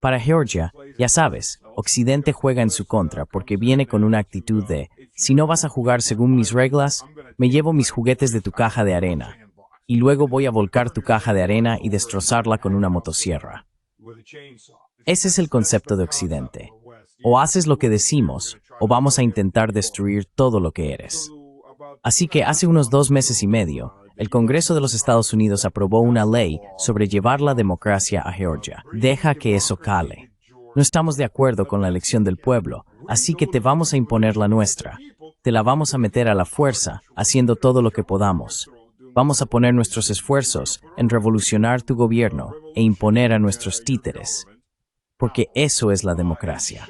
Para Georgia, ya sabes, Occidente juega en su contra porque viene con una actitud de, si no vas a jugar según mis reglas, me llevo mis juguetes de tu caja de arena, y luego voy a volcar tu caja de arena y destrozarla con una motosierra. Ese es el concepto de Occidente. O haces lo que decimos, o vamos a intentar destruir todo lo que eres. Así que hace unos 2 meses y medio, el Congreso de los Estados Unidos aprobó una ley sobre llevar la democracia a Georgia. Deja que eso cale. No estamos de acuerdo con la elección del pueblo, así que te vamos a imponer la nuestra. Te la vamos a meter a la fuerza, haciendo todo lo que podamos. Vamos a poner nuestros esfuerzos en revolucionar tu gobierno e imponer a nuestros títeres. Porque eso es la democracia.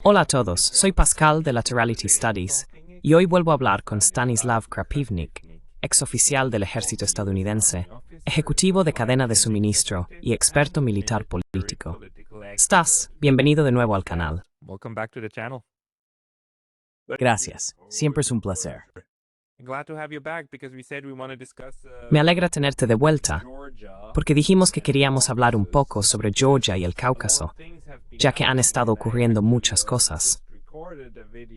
Hola a todos, soy Pascal de Laterality Studies y hoy vuelvo a hablar con Stanislav Krapivnik, exoficial del ejército estadounidense, ejecutivo de cadena de suministro y experto militar político. Stas, bienvenido de nuevo al canal. Gracias, siempre es un placer. Me alegra tenerte de vuelta, porque dijimos que queríamos hablar un poco sobre Georgia y el Cáucaso, ya que han estado ocurriendo muchas cosas.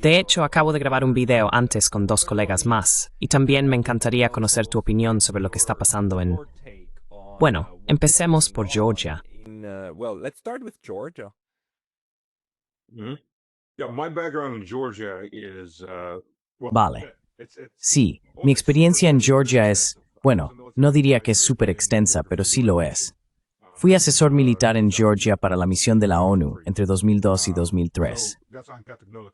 De hecho, acabo de grabar un video antes con 2 colegas más, y también me encantaría conocer tu opinión sobre lo que está pasando en... Bueno, empecemos por Georgia. Vale. Sí, mi experiencia en Georgia es, bueno, no diría que es súper extensa, pero sí lo es. Fui asesor militar en Georgia para la misión de la ONU entre 2002 y 2003.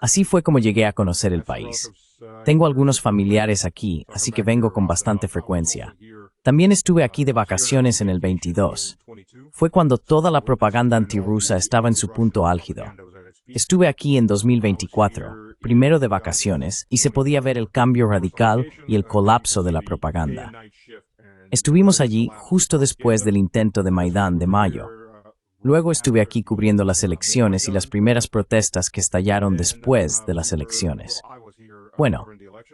Así fue como llegué a conocer el país. Tengo algunos familiares aquí, así que vengo con bastante frecuencia. También estuve aquí de vacaciones en el 22. Fue cuando toda la propaganda antirrusa estaba en su punto álgido. Estuve aquí en 2024, primero de vacaciones, y se podía ver el cambio radical y el colapso de la propaganda. Estuvimos allí justo después del intento de Maidán de mayo. Luego estuve aquí cubriendo las elecciones y las primeras protestas que estallaron después de las elecciones. Bueno,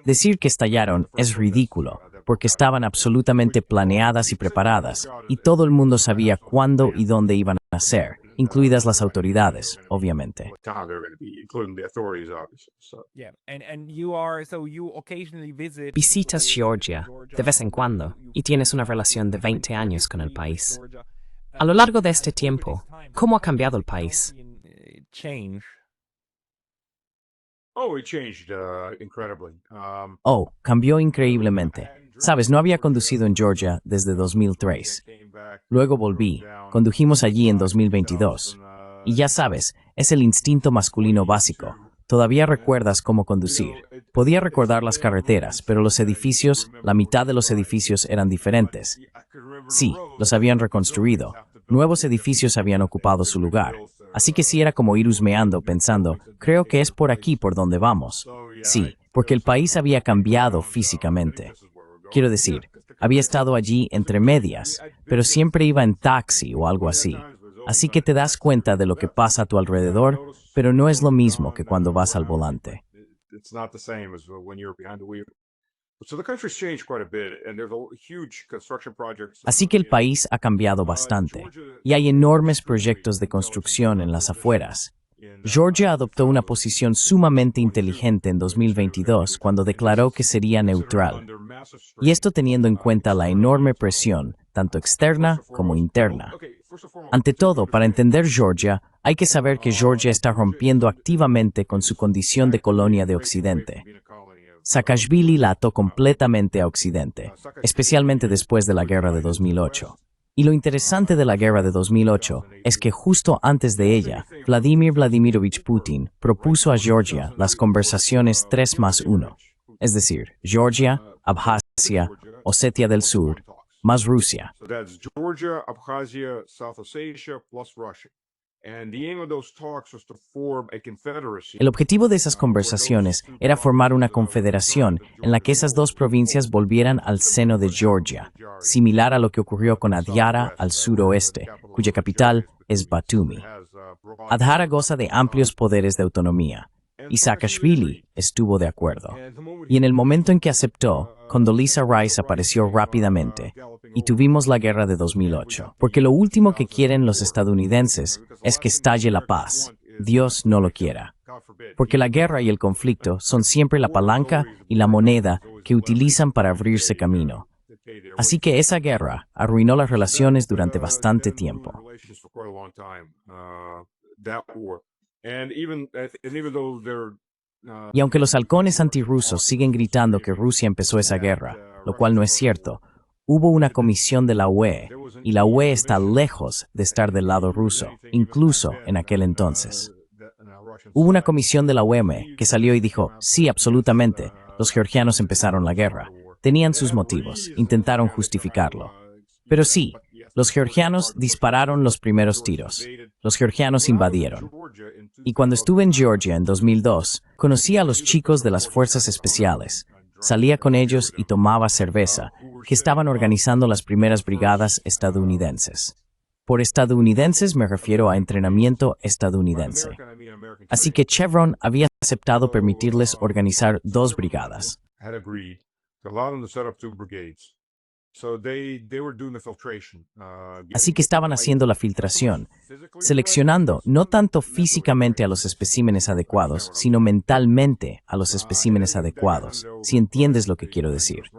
decir que estallaron es ridículo, porque estaban absolutamente planeadas y preparadas, y todo el mundo sabía cuándo y dónde iban a ser, incluidas las autoridades, obviamente. Visitas Georgia de vez en cuando y tienes una relación de 20 años con el país. A lo largo de este tiempo, ¿cómo ha cambiado el país? Oh, cambió increíblemente. Sabes, no había conducido en Georgia desde 2003. Luego volví, condujimos allí en 2022. Y ya sabes, es el instinto masculino básico. Todavía recuerdas cómo conducir. Podía recordar las carreteras, pero los edificios, la mitad de los edificios eran diferentes. Sí, los habían reconstruido. Nuevos edificios habían ocupado su lugar. Así que sí era como ir husmeando, pensando, creo que es por aquí por donde vamos. Sí, porque el país había cambiado físicamente. Quiero decir, había estado allí entre medias, pero siempre iba en taxi o algo así. Así que te das cuenta de lo que pasa a tu alrededor, pero no es lo mismo que cuando vas al volante. Así que el país ha cambiado bastante, y hay enormes proyectos de construcción en las afueras. Georgia adoptó una posición sumamente inteligente en 2022 cuando declaró que sería neutral. Y esto teniendo en cuenta la enorme presión, tanto externa como interna. Ante todo, para entender Georgia, hay que saber que Georgia está rompiendo activamente con su condición de colonia de Occidente. Saakashvili la ató completamente a Occidente, especialmente después de la guerra de 2008. Y lo interesante de la guerra de 2008 es que justo antes de ella, Vladimir Vladimirovich Putin propuso a Georgia las conversaciones 3+1, es decir, Georgia, Abjasia, Osetia del Sur, más Rusia. El objetivo de esas conversaciones era formar una confederación en la que esas 2 provincias volvieran al seno de Georgia, similar a lo que ocurrió con Adyara al suroeste, cuya capital es Batumi. Adhara goza de amplios poderes de autonomía, y Saakashvili estuvo de acuerdo. Y en el momento en que aceptó, Condoleezza Rice apareció rápidamente, y tuvimos la guerra de 2008. Porque lo último que quieren los estadounidenses es que estalle la paz. Dios no lo quiera. Porque la guerra y el conflicto son siempre la palanca y la moneda que utilizan para abrirse camino. Así que esa guerra arruinó las relaciones durante bastante tiempo. Y aunque los halcones antirrusos siguen gritando que Rusia empezó esa guerra, lo cual no es cierto, hubo una comisión de la UE, y la UE está lejos de estar del lado ruso, incluso en aquel entonces. Hubo una comisión de la OEM que salió y dijo, sí, absolutamente, los georgianos empezaron la guerra. Tenían sus motivos, intentaron justificarlo. Pero sí, los georgianos dispararon los primeros tiros. Los georgianos invadieron. Y cuando estuve en Georgia en 2002, conocí a los chicos de las fuerzas especiales. Salía con ellos y tomaba cerveza, que estaban organizando las primeras brigadas estadounidenses. Por estadounidenses me refiero a entrenamiento estadounidense. Así que Chevron había aceptado permitirles organizar 2 brigadas. Así que estaban haciendo la filtración, seleccionando no tanto físicamente a los especímenes adecuados, sino mentalmente a los especímenes adecuados, si entiendes lo que quiero decir.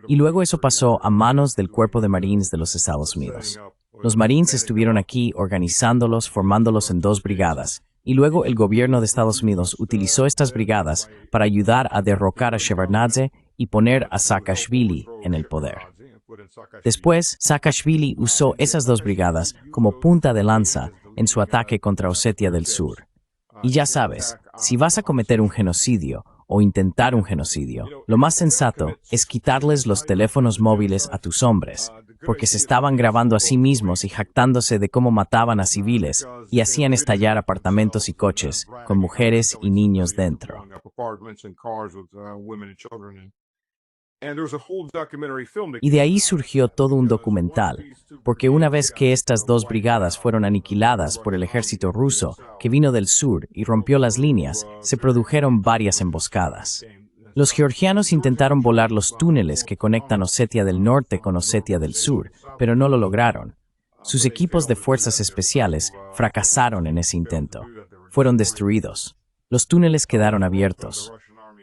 Y luego eso pasó a manos del Cuerpo de Marines de los Estados Unidos. Los Marines estuvieron aquí organizándolos, formándolos en 2 brigadas, y luego el gobierno de Estados Unidos utilizó estas brigadas para ayudar a derrocar a Shevardnadze y poner a Saakashvili en el poder. Después, Saakashvili usó esas 2 brigadas como punta de lanza en su ataque contra Osetia del Sur. Y ya sabes, si vas a cometer un genocidio o intentar un genocidio, lo más sensato es quitarles los teléfonos móviles a tus hombres, porque se estaban grabando a sí mismos y jactándose de cómo mataban a civiles y hacían estallar apartamentos y coches con mujeres y niños dentro. Y de ahí surgió todo un documental, porque una vez que estas 2 brigadas fueron aniquiladas por el ejército ruso, que vino del sur y rompió las líneas, se produjeron varias emboscadas. Los georgianos intentaron volar los túneles que conectan Osetia del Norte con Osetia del Sur, pero no lo lograron. Sus equipos de fuerzas especiales fracasaron en ese intento. Fueron destruidos. Los túneles quedaron abiertos.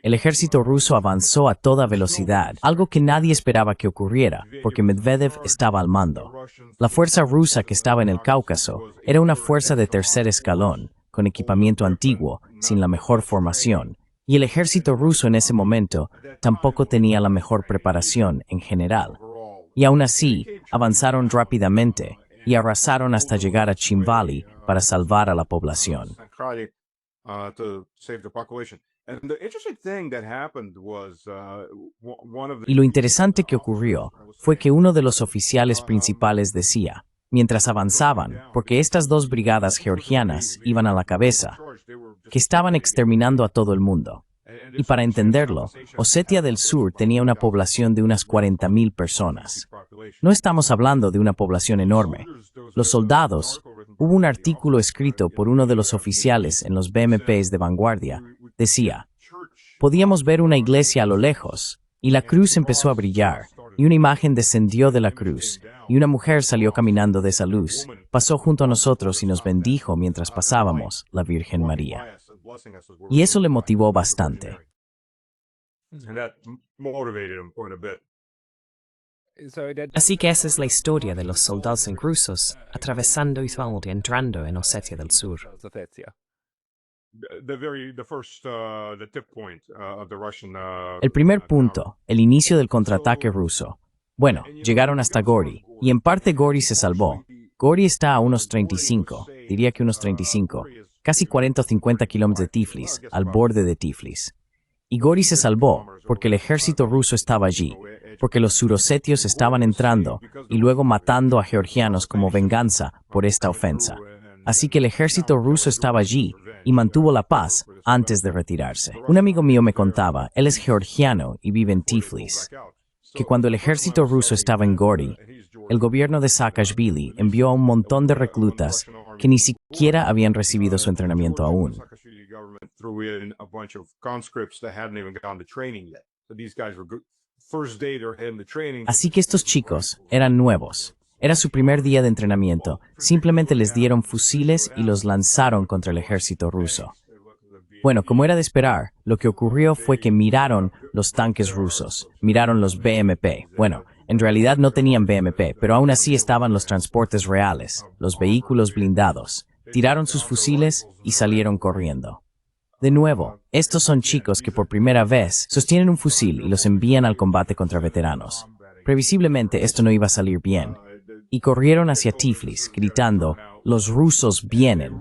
El ejército ruso avanzó a toda velocidad, algo que nadie esperaba que ocurriera, porque Medvedev estaba al mando. La fuerza rusa que estaba en el Cáucaso era una fuerza de tercer escalón, con equipamiento antiguo, sin la mejor formación, y el ejército ruso en ese momento tampoco tenía la mejor preparación en general. Y aún así, avanzaron rápidamente y arrasaron hasta llegar a Chimvali para salvar a la población. Y lo interesante que ocurrió fue que uno de los oficiales principales decía, mientras avanzaban, porque estas 2 brigadas georgianas iban a la cabeza, que estaban exterminando a todo el mundo. Y para entenderlo, Osetia del Sur tenía una población de unas 40,000 personas. No estamos hablando de una población enorme. Los soldados, hubo un artículo escrito por uno de los oficiales en los BMPs de vanguardia, decía, podíamos ver una iglesia a lo lejos, y la cruz empezó a brillar, y una imagen descendió de la cruz, y una mujer salió caminando de esa luz, pasó junto a nosotros y nos bendijo mientras pasábamos, la Virgen María. Y eso le motivó bastante. Así que esa es la historia de los soldados rusos atravesando Izmail y entrando en Osetia del Sur. El primer punto, el inicio del contraataque ruso. Bueno, llegaron hasta Gori, y en parte Gori se salvó. Gori está a unos 35, diría que unos 35, casi 40 o 50 kilómetros de Tiflis, al borde de Tiflis. Y Gori se salvó porque el ejército ruso estaba allí, porque los surosetios estaban entrando y luego matando a georgianos como venganza por esta ofensa. Así que el ejército ruso estaba allí y mantuvo la paz antes de retirarse. Un amigo mío me contaba, él es georgiano y vive en Tiflis, que cuando el ejército ruso estaba en Gori, el gobierno de Saakashvili envió a un montón de reclutas que ni siquiera habían recibido su entrenamiento aún. Así que estos chicos eran nuevos. Era su primer día de entrenamiento. Simplemente les dieron fusiles y los lanzaron contra el ejército ruso. Bueno, como era de esperar, lo que ocurrió fue que miraron los tanques rusos, miraron los BMP. Bueno, en realidad no tenían BMP, pero aún así estaban los transportes reales, los vehículos blindados. Tiraron sus fusiles y salieron corriendo. De nuevo, estos son chicos que por primera vez sostienen un fusil y los envían al combate contra veteranos. Previsiblemente esto no iba a salir bien. Y corrieron hacia Tiflis, gritando, «Los rusos vienen».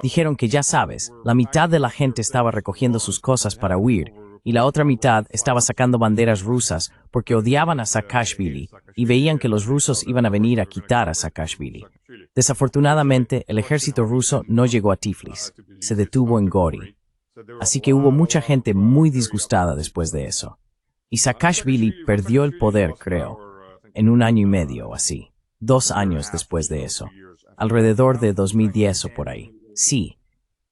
Dijeron que ya sabes, la mitad de la gente estaba recogiendo sus cosas para huir y la otra mitad estaba sacando banderas rusas porque odiaban a Saakashvili y veían que los rusos iban a venir a quitar a Saakashvili. Desafortunadamente, el ejército ruso no llegó a Tiflis, se detuvo en Gori. Así que hubo mucha gente muy disgustada después de eso. Y Saakashvili perdió el poder, creo, en 1 año y medio o así, 2 años después de eso, alrededor de 2010 o por ahí. Sí.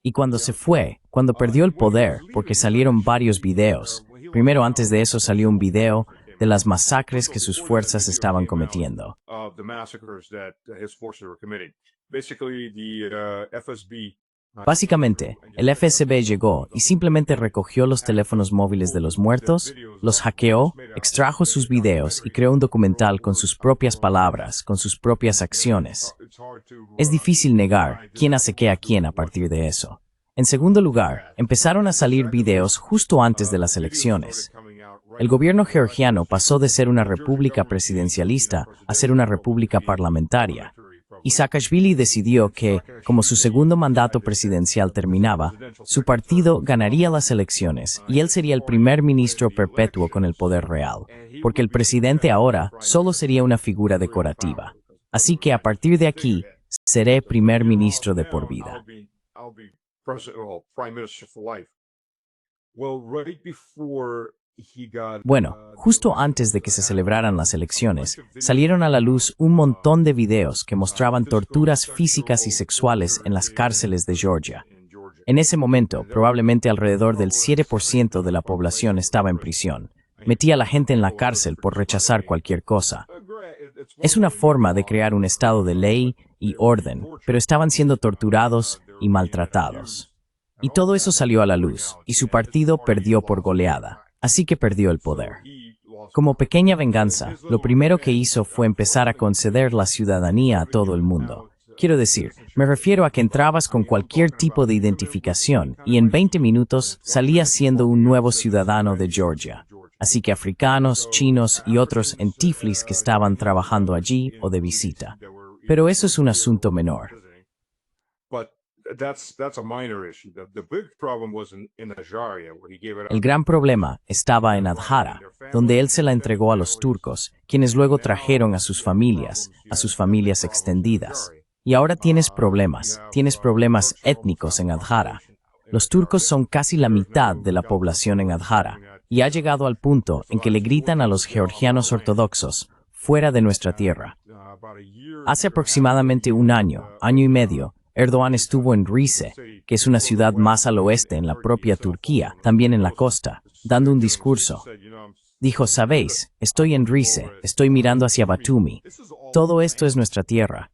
Y cuando se fue, cuando perdió el poder, porque salieron varios videos. Primero, antes de eso salió un video de las masacres que sus fuerzas estaban cometiendo. Básicamente, el FSB llegó y simplemente recogió los teléfonos móviles de los muertos, los hackeó, extrajo sus videos y creó un documental con sus propias palabras, con sus propias acciones. Es difícil negar quién hace qué a quién a partir de eso. En segundo lugar, empezaron a salir videos justo antes de las elecciones. El gobierno georgiano pasó de ser una república presidencialista a ser una república parlamentaria. Y Saakashvili decidió que, como su segundo mandato presidencial terminaba, su partido ganaría las elecciones y él sería el primer ministro perpetuo con el poder real, porque el presidente ahora solo sería una figura decorativa. Así que a partir de aquí, seré primer ministro de por vida. Bueno, justo antes de que se celebraran las elecciones, salieron a la luz un montón de videos que mostraban torturas físicas y sexuales en las cárceles de Georgia. En ese momento, probablemente alrededor del 7% de la población estaba en prisión. Metía a la gente en la cárcel por rechazar cualquier cosa. Es una forma de crear un estado de ley y orden, pero estaban siendo torturados y maltratados. Y todo eso salió a la luz, y su partido perdió por goleada. Así que perdió el poder. Como pequeña venganza, lo primero que hizo fue empezar a conceder la ciudadanía a todo el mundo. Quiero decir, me refiero a que entrabas con cualquier tipo de identificación y en 20 minutos salías siendo un nuevo ciudadano de Georgia. Así que africanos, chinos y otros en Tiflis que estaban trabajando allí o de visita. Pero eso es un asunto menor. El gran problema estaba en Adhara, donde él se la entregó a los turcos, quienes luego trajeron a sus familias extendidas. Y ahora tienes problemas étnicos en Adhara. Los turcos son casi la mitad de la población en Adhara, y ha llegado al punto en que le gritan a los georgianos ortodoxos, fuera de nuestra tierra. Hace aproximadamente 1 año, año y medio, Erdogan estuvo en Rize, que es una ciudad más al oeste en la propia Turquía, también en la costa, dando un discurso. Dijo, sabéis, estoy en Rize, estoy mirando hacia Batumi. Todo esto es nuestra tierra.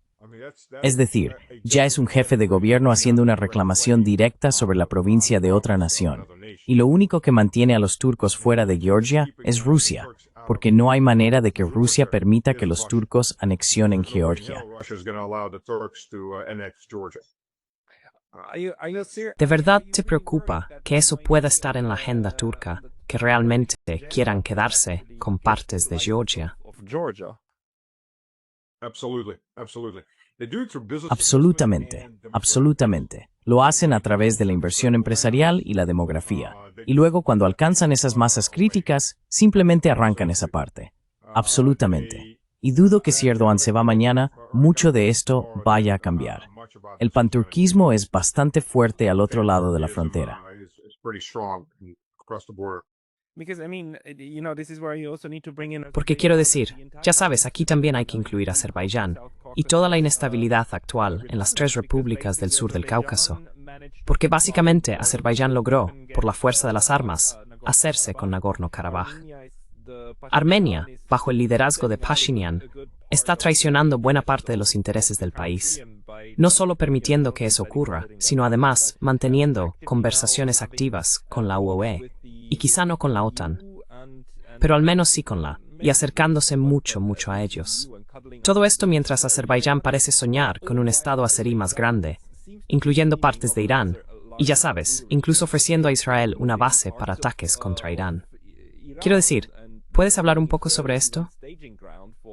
Es decir, ya es un jefe de gobierno haciendo una reclamación directa sobre la provincia de otra nación. Y lo único que mantiene a los turcos fuera de Georgia es Rusia, porque no hay manera de que Rusia permita que los turcos anexionen Georgia. ¿De verdad te preocupa que eso pueda estar en la agenda turca, que realmente quieran quedarse con partes de Georgia? Absolutamente, absolutamente. Lo hacen a través de la inversión empresarial y la demografía. Y luego, cuando alcanzan esas masas críticas, simplemente arrancan esa parte. Absolutamente. Y dudo que si Erdogan se va mañana, mucho de esto vaya a cambiar. El panturquismo es bastante fuerte al otro lado de la frontera. Porque quiero decir, ya sabes, aquí también hay que incluir Azerbaiyán y toda la inestabilidad actual en las tres repúblicas del sur del Cáucaso. Porque básicamente Azerbaiyán logró, por la fuerza de las armas, hacerse con Nagorno-Karabaj. Armenia, bajo el liderazgo de Pashinyan, está traicionando buena parte de los intereses del país. No solo permitiendo que eso ocurra, sino además manteniendo conversaciones activas con la UE, y quizá no con la OTAN, pero al menos sí con y acercándose mucho a ellos. Todo esto mientras Azerbaiyán parece soñar con un estado azerí más grande, incluyendo partes de Irán, y ya sabes, incluso ofreciendo a Israel una base para ataques contra Irán. Quiero decir, ¿puedes hablar un poco sobre esto?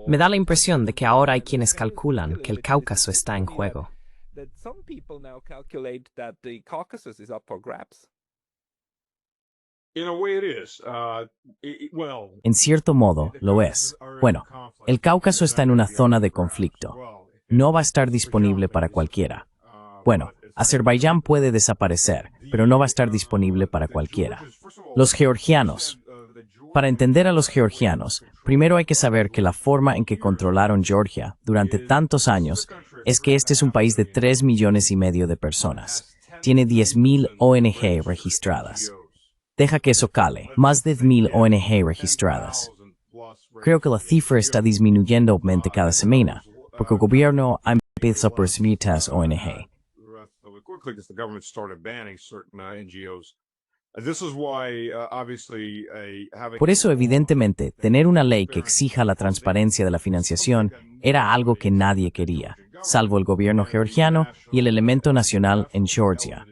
Me da la impresión de que ahora hay quienes calculan que el Cáucaso está en juego. En cierto modo, lo es. Bueno, el Cáucaso está en una zona de conflicto. No va a estar disponible para cualquiera. Bueno, Azerbaiyán puede desaparecer, pero no va a estar disponible para cualquiera. Los georgianos. Para entender a los georgianos, primero hay que saber que la forma en que controlaron Georgia durante tantos años es que este es un país de 3,5 millones de personas. Tiene 10,000 ONG registradas. Deja que eso cale, más de 10,000 ONG registradas. Creo que la cifra está disminuyendo cada semana, porque el gobierno ha empezado a perseguir estas ONG. Por eso, evidentemente, tener una ley que exija la transparencia de la financiación era algo que nadie quería, salvo el gobierno georgiano y el elemento nacional en Georgia.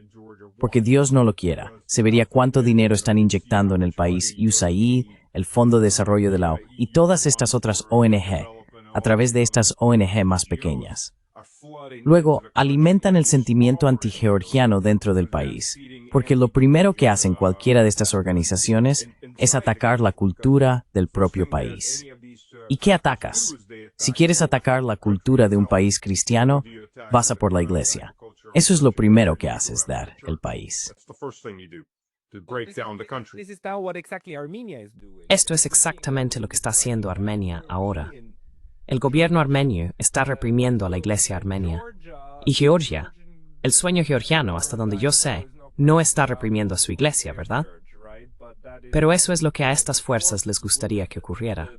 Porque Dios no lo quiera, se vería cuánto dinero están inyectando en el país USAID, el Fondo de Desarrollo de la ONU y todas estas otras ONG, a través de estas ONG más pequeñas. Luego, alimentan el sentimiento antigeorgiano dentro del país, porque lo primero que hacen cualquiera de estas organizaciones es atacar la cultura del propio país. ¿Y qué atacas? Si quieres atacar la cultura de un país cristiano, vas a por la iglesia. Eso es lo primero que haces, dar el país. Esto es exactamente lo que está haciendo Armenia ahora. El gobierno armenio está reprimiendo a la iglesia armenia. Y Georgia, el sueño georgiano, hasta donde yo sé, no está reprimiendo a su iglesia, ¿verdad? Pero eso es lo que a estas fuerzas les gustaría que ocurriera.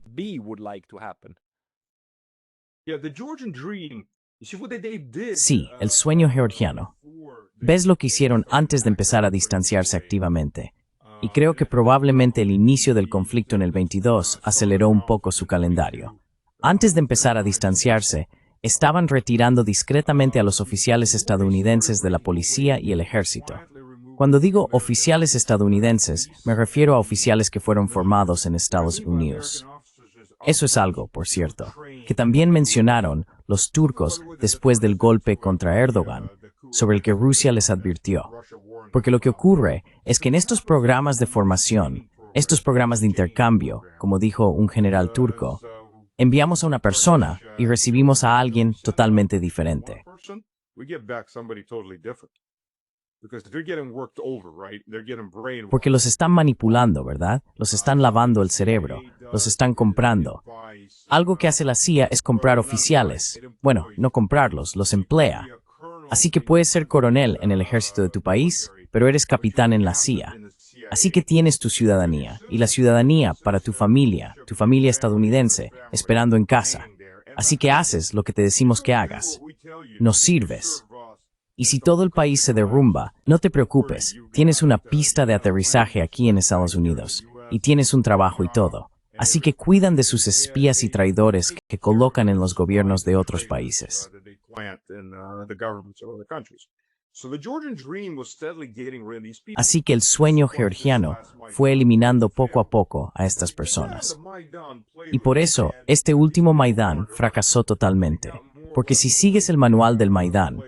Sí, el sueño georgiano. ¿Ves lo que hicieron antes de empezar a distanciarse activamente? Y creo que probablemente el inicio del conflicto en el 22 aceleró un poco su calendario. Antes de empezar a distanciarse, estaban retirando discretamente a los oficiales estadounidenses de la policía y el ejército. Cuando digo oficiales estadounidenses, me refiero a oficiales que fueron formados en Estados Unidos. Eso es algo, por cierto, que también mencionaron los turcos después del golpe contra Erdogan, sobre el que Rusia les advirtió. Porque lo que ocurre es que en estos programas de formación, estos programas de intercambio, como dijo un general turco, enviamos a una persona y recibimos a alguien totalmente diferente. Porque los están manipulando, ¿verdad? Los están lavando el cerebro, los están comprando. Algo que hace la CIA es comprar oficiales. Bueno, no comprarlos, los emplea. Así que puedes ser coronel en el ejército de tu país, pero eres capitán en la CIA. Así que tienes tu ciudadanía, y la ciudadanía para tu familia estadounidense, esperando en casa. Así que haces lo que te decimos que hagas. Nos sirves. Y si todo el país se derrumba, no te preocupes, tienes una pista de aterrizaje aquí en Estados Unidos, y tienes un trabajo y todo. Así que cuidan de sus espías y traidores que colocan en los gobiernos de otros países. Así que el sueño georgiano fue eliminando poco a poco a estas personas. Y por eso, este último Maidán fracasó totalmente. Porque si sigues el manual del Maidán,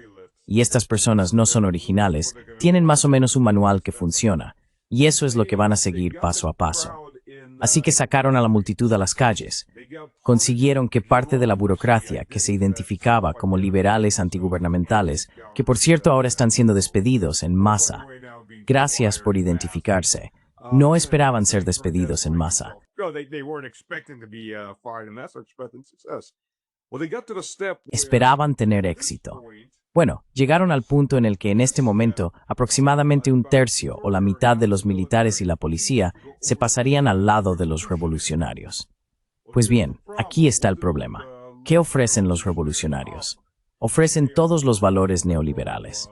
y estas personas no son originales, tienen más o menos un manual que funciona, y eso es lo que van a seguir paso a paso. Así que sacaron a la multitud a las calles. Consiguieron que parte de la burocracia que se identificaba como liberales antigubernamentales, que por cierto ahora están siendo despedidos en masa. Gracias por identificarse. No esperaban ser despedidos en masa. Esperaban tener éxito. Bueno, llegaron al punto en el que en este momento aproximadamente un tercio o la mitad de los militares y la policía se pasarían al lado de los revolucionarios. Pues bien, aquí está el problema. ¿Qué ofrecen los revolucionarios? Ofrecen todos los valores neoliberales.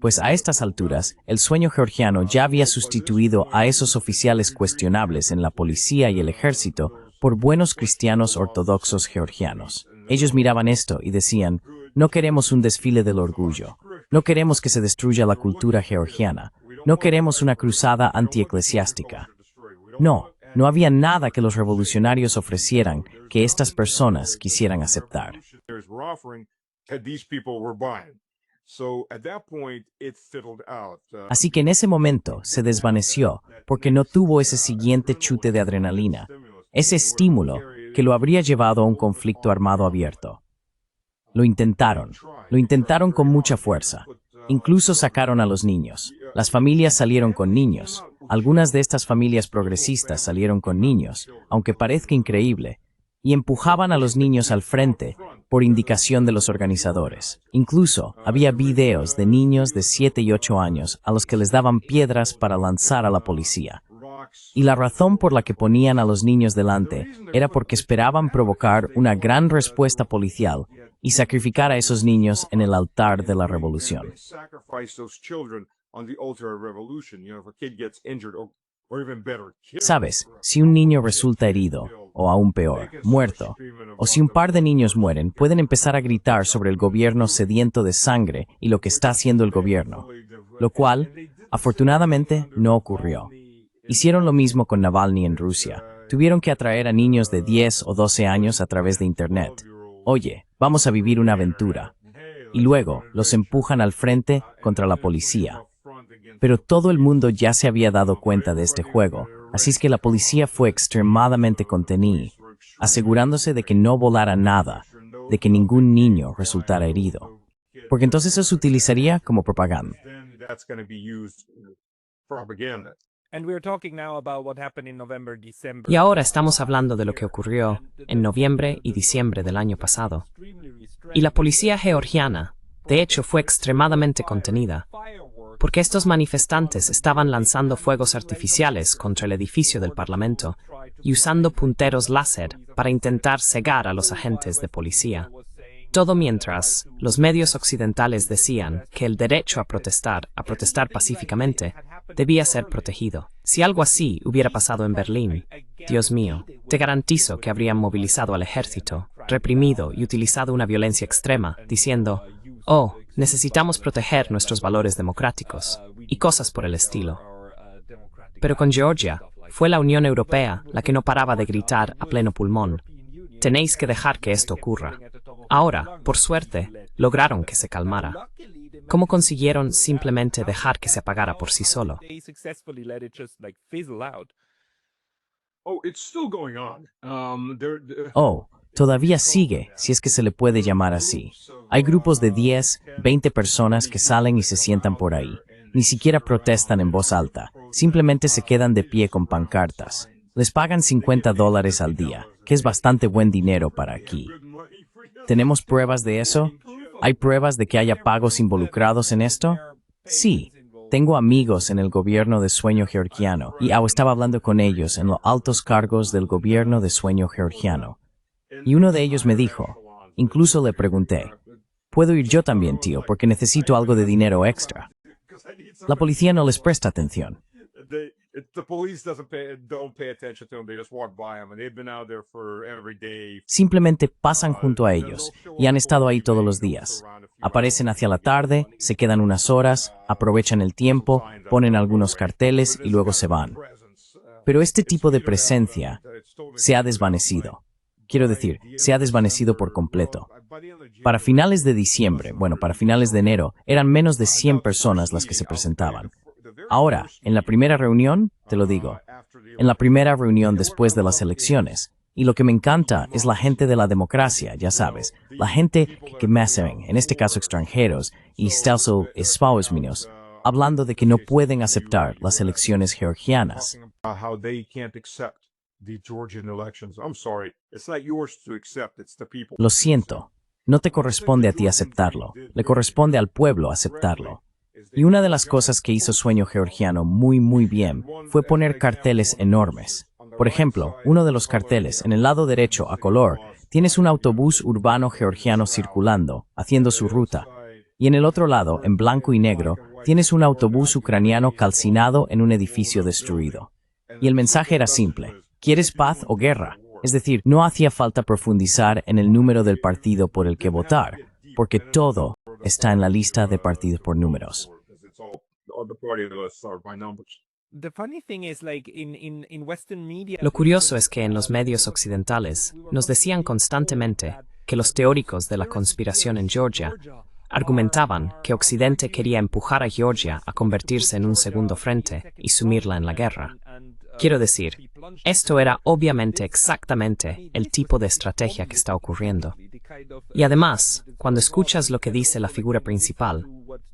Pues a estas alturas, el sueño georgiano ya había sustituido a esos oficiales cuestionables en la policía y el ejército por buenos cristianos ortodoxos georgianos. Ellos miraban esto y decían, no queremos un desfile del orgullo, no queremos que se destruya la cultura georgiana, no queremos una cruzada antieclesiástica. No había nada que los revolucionarios ofrecieran que estas personas quisieran aceptar. Así que en ese momento se desvaneció porque no tuvo ese siguiente chute de adrenalina, ese estímulo que lo habría llevado a un conflicto armado abierto. Lo intentaron con mucha fuerza. Incluso sacaron a los niños. Las familias salieron con niños. Algunas de estas familias progresistas salieron con niños, aunque parezca increíble, y empujaban a los niños al frente por indicación de los organizadores. Incluso había videos de niños de 7 y 8 años a los que les daban piedras para lanzar a la policía. Y la razón por la que ponían a los niños delante era porque esperaban provocar una gran respuesta policial y sacrificar a esos niños en el altar de la revolución. Sabes, si un niño resulta herido, o aún peor, muerto, o si un par de niños mueren, pueden empezar a gritar sobre el gobierno sediento de sangre y lo que está haciendo el gobierno, lo cual, afortunadamente, no ocurrió. Hicieron lo mismo con Navalny en Rusia. Tuvieron que atraer a niños de 10 o 12 años a través de Internet. Oye, vamos a vivir una aventura. Y luego los empujan al frente contra la policía. Pero todo el mundo ya se había dado cuenta de este juego, así es que la policía fue extremadamente contenida, asegurándose de que no volara nada, de que ningún niño resultara herido. Porque entonces eso se utilizaría como propaganda. Y ahora estamos hablando de lo que ocurrió en noviembre y diciembre del año pasado. Y la policía georgiana, de hecho, fue extremadamente contenida, porque estos manifestantes estaban lanzando fuegos artificiales contra el edificio del Parlamento y usando punteros láser para intentar cegar a los agentes de policía. Todo mientras los medios occidentales decían que el derecho a protestar pacíficamente, debía ser protegido. Si algo así hubiera pasado en Berlín, Dios mío, te garantizo que habrían movilizado al ejército, reprimido y utilizado una violencia extrema, diciendo, oh, necesitamos proteger nuestros valores democráticos, y cosas por el estilo. Pero con Georgia, fue la Unión Europea la que no paraba de gritar a pleno pulmón, tenéis que dejar que esto ocurra. Ahora, por suerte, lograron que se calmara. ¿Cómo consiguieron simplemente dejar que se apagara por sí solo? Oh, todavía sigue, si es que se le puede llamar así. Hay grupos de 10, 20 personas que salen y se sientan por ahí. Ni siquiera protestan en voz alta, simplemente se quedan de pie con pancartas. Les pagan $50 al día, que es bastante buen dinero para aquí. ¿Tenemos pruebas de eso? ¿Hay pruebas de que haya pagos involucrados en esto? Sí. Tengo amigos en el gobierno de Sueño Georgiano y estaba hablando con ellos en los altos cargos del gobierno de Sueño Georgiano. Y uno de ellos me dijo, incluso le pregunté, ¿puedo ir yo también, tío, porque necesito algo de dinero extra? La policía no les presta atención. Simplemente pasan junto a ellos y han estado ahí todos los días. Aparecen hacia la tarde, se quedan unas horas, aprovechan el tiempo, ponen algunos carteles y luego se van. Pero este tipo de presencia se ha desvanecido. Quiero decir, se ha desvanecido por completo. Para finales de diciembre, para finales de enero, eran menos de 100 personas las que se presentaban. Ahora, en la primera reunión, te lo digo, en la primera reunión después de las elecciones, y lo que me encanta es la gente de la democracia, ya sabes, la gente que me hacen, en este caso extranjeros, y esposos míos, hablando de que no pueden aceptar las elecciones georgianas. how they can't accept the Georgian elections. I'm sorry, it's not yours to accept, it's the people. Lo siento, no te corresponde a ti aceptarlo, le corresponde al pueblo aceptarlo. Y una de las cosas que hizo Sueño Georgiano muy bien fue poner carteles enormes. Por ejemplo, uno de los carteles, en el lado derecho a color, tienes un autobús urbano georgiano circulando, haciendo su ruta. Y en el otro lado, en blanco y negro, tienes un autobús ucraniano calcinado en un edificio destruido. Y el mensaje era simple: ¿quieres paz o guerra? Es decir, no hacía falta profundizar en el número del partido por el que votar, porque todo está en la lista de partidos por números. Lo curioso es que en los medios occidentales nos decían constantemente que los teóricos de la conspiración en Georgia argumentaban que Occidente quería empujar a Georgia a convertirse en un segundo frente y sumirla en la guerra. Quiero decir, esto era obviamente exactamente el tipo de estrategia que está ocurriendo. Y además, cuando escuchas lo que dice la figura principal,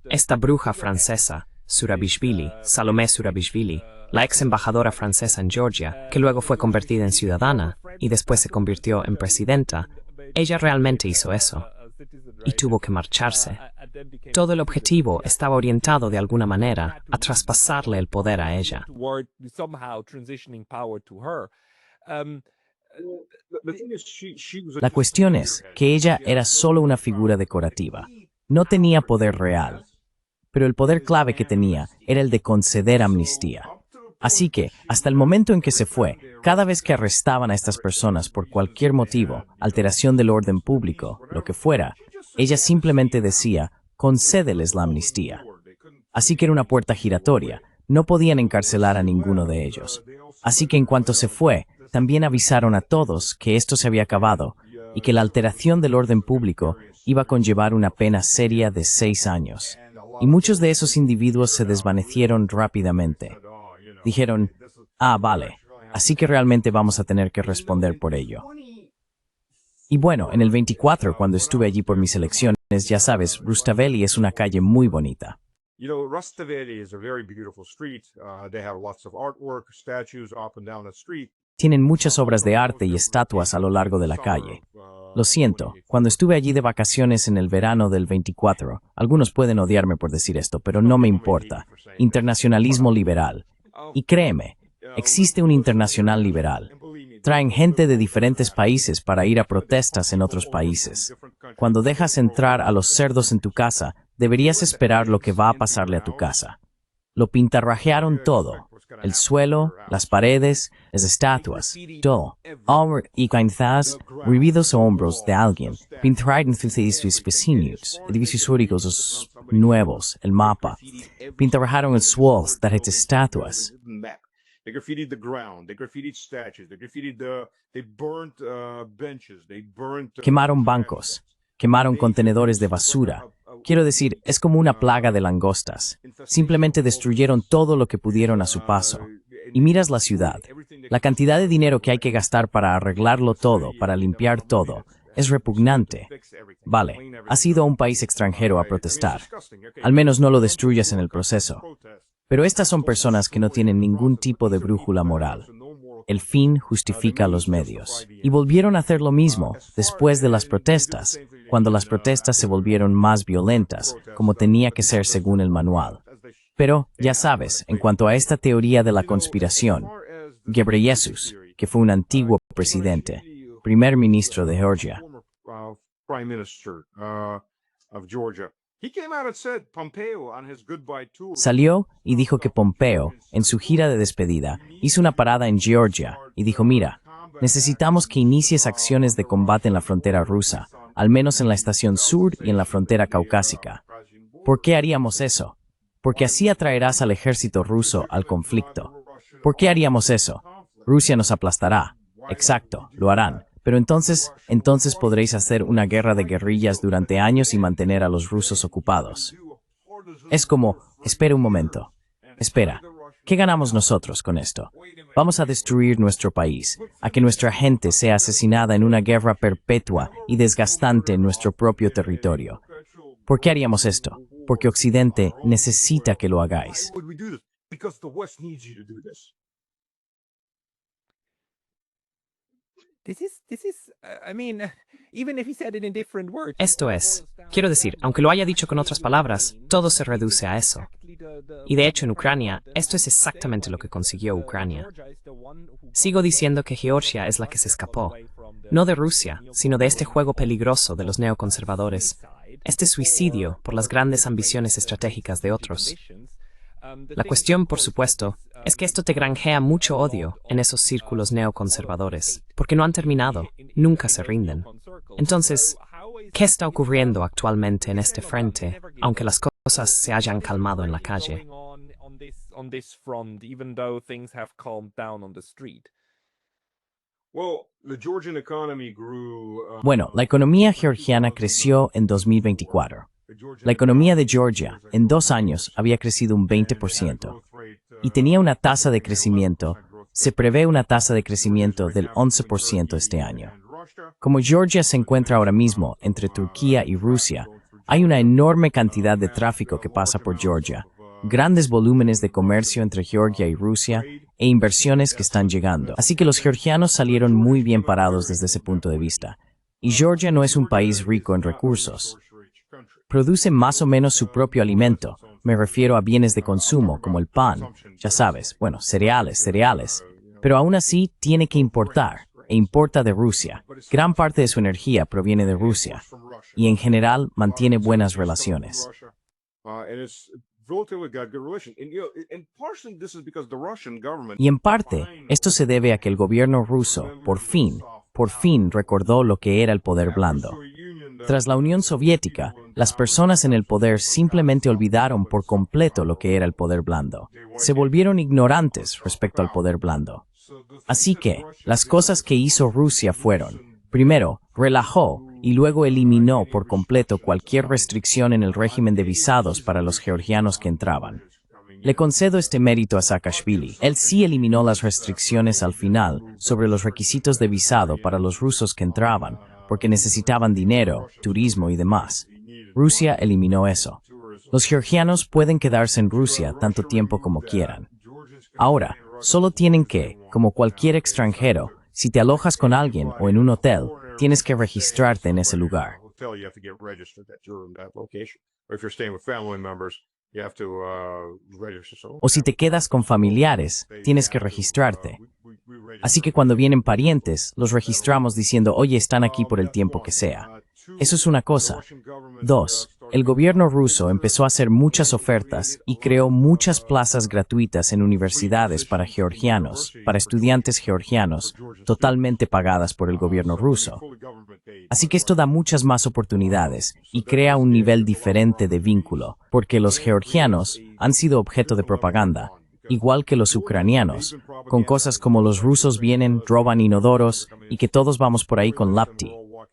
esta bruja francesa, Zurabishvili, Salomé Zurabishvili, la ex embajadora francesa en Georgia, que luego fue convertida en ciudadana y después se convirtió en presidenta, ella realmente hizo eso. Y tuvo que marcharse. Todo el objetivo estaba orientado de alguna manera a traspasarle el poder a ella. La cuestión es que ella era solo una figura decorativa. No tenía poder real. Pero el poder clave que tenía era el de conceder amnistía. Así que, hasta el momento en que se fue, cada vez que arrestaban a estas personas por cualquier motivo, alteración del orden público, lo que fuera, ella simplemente decía: concédeles la amnistía. Así que era una puerta giratoria, no podían encarcelar a ninguno de ellos. Así que en cuanto se fue, también avisaron a todos que esto se había acabado y que la alteración del orden público iba a conllevar una pena seria de 6 años. Y muchos de esos individuos se desvanecieron rápidamente. Dijeron: ah, vale, así que realmente vamos a tener que responder por ello. Y bueno, en el 24, cuando estuve allí por mis elecciones, ya sabes, Rustaveli es una calle muy bonita. Tienen muchas obras de arte y estatuas a lo largo de la calle. Lo siento, cuando estuve allí de vacaciones en el verano del 24, algunos pueden odiarme por decir esto, pero no me importa. Internacionalismo liberal. Y créeme, existe un internacional liberal. Traen gente de diferentes países para ir a protestas en otros países. Cuando dejas entrar a los cerdos en tu casa, deberías esperar lo que va a pasarle a tu casa. Lo pintarrajearon todo. El suelo, las paredes, las estatuas, todo. Y quizás, revidos a hombros de alguien, pintaron edificios vecinos, edificios históricos nuevos, el mapa. Pintarrajaron el suelo de las estatuas. They graffitied the ground, they graffitied statues, they burnt benches, they burnt... Quemaron bancos, quemaron contenedores de basura. Quiero decir, es como una plaga de langostas. Simplemente destruyeron todo lo que pudieron a su paso. Y miras la ciudad. La cantidad de dinero que hay que gastar para arreglarlo todo, para limpiar todo, es repugnante. Vale, has ido a un país extranjero a protestar. Al menos no lo destruyas en el proceso. Pero estas son personas que no tienen ningún tipo de brújula moral. El fin justifica los medios. Y volvieron a hacer lo mismo después de las protestas, cuando las protestas se volvieron más violentas, como tenía que ser según el manual. Pero, ya sabes, en cuanto a esta teoría de la conspiración, Ghebreyesus, que fue un antiguo presidente, primer ministro de Georgia, salió y dijo que Pompeo, en su gira de despedida, hizo una parada en Georgia y dijo: mira, necesitamos que inicies acciones de combate en la frontera rusa, al menos en la estación sur y en la frontera caucásica. ¿Por qué haríamos eso? Porque así atraerás al ejército ruso al conflicto. ¿Por qué haríamos eso? Rusia nos aplastará. Exacto, lo harán. Pero entonces podréis hacer una guerra de guerrillas durante años y mantener a los rusos ocupados. Es como: espera un momento. Espera, ¿qué ganamos nosotros con esto? Vamos a destruir nuestro país, a que nuestra gente sea asesinada en una guerra perpetua y desgastante en nuestro propio territorio. ¿Por qué haríamos esto? Porque Occidente necesita que lo hagáis. Esto es, quiero decir, aunque lo haya dicho con otras palabras, todo se reduce a eso. Y de hecho en Ucrania, esto es exactamente lo que consiguió Ucrania. Sigo diciendo que Georgia es la que se escapó, no de Rusia, sino de este juego peligroso de los neoconservadores, este suicidio por las grandes ambiciones estratégicas de otros. La cuestión, por supuesto, es que esto te granjea mucho odio en esos círculos neoconservadores, porque no han terminado, nunca se rinden. Entonces, ¿qué está ocurriendo actualmente en este frente, aunque las cosas se hayan calmado en la calle? Bueno, la economía georgiana creció en 2024. La economía de Georgia, en 2 años, había crecido un 20% y tenía una tasa de crecimiento, se prevé una tasa de crecimiento del 11% este año. Como Georgia se encuentra ahora mismo entre Turquía y Rusia, hay una enorme cantidad de tráfico que pasa por Georgia, grandes volúmenes de comercio entre Georgia y Rusia e inversiones que están llegando. Así que los georgianos salieron muy bien parados desde ese punto de vista. Y Georgia no es un país rico en recursos. Produce más o menos su propio alimento. Me refiero a bienes de consumo, como el pan, ya sabes, bueno, cereales. Pero aún así tiene que importar, e importa de Rusia. Gran parte de su energía proviene de Rusia, y en general mantiene buenas relaciones. Y en parte, esto se debe a que el gobierno ruso, por fin recordó lo que era el poder blando. Tras la Unión Soviética, las personas en el poder simplemente olvidaron por completo lo que era el poder blando. Se volvieron ignorantes respecto al poder blando. Así que, las cosas que hizo Rusia fueron, primero, relajó y luego eliminó por completo cualquier restricción en el régimen de visados para los georgianos que entraban. Le concedo este mérito a Saakashvili. Él sí eliminó las restricciones al final sobre los requisitos de visado para los rusos que entraban, porque necesitaban dinero, turismo y demás. Rusia eliminó eso. Los georgianos pueden quedarse en Rusia tanto tiempo como quieran. Ahora, solo tienen que, como cualquier extranjero, si te alojas con alguien o en un hotel, tienes que registrarte en ese lugar. O si te quedas con familiares, tienes que registrarte. Así que cuando vienen parientes, los registramos diciendo, oye, están aquí por el tiempo que sea. Eso es una cosa. 2. El gobierno ruso empezó a hacer muchas ofertas y creó muchas plazas gratuitas en universidades para georgianos, para estudiantes georgianos, totalmente pagadas por el gobierno ruso. Así que esto da muchas más oportunidades y crea un nivel diferente de vínculo, porque los georgianos han sido objeto de propaganda, igual que los ucranianos, con cosas como los rusos vienen, roban inodoros y que todos vamos por ahí con lapti.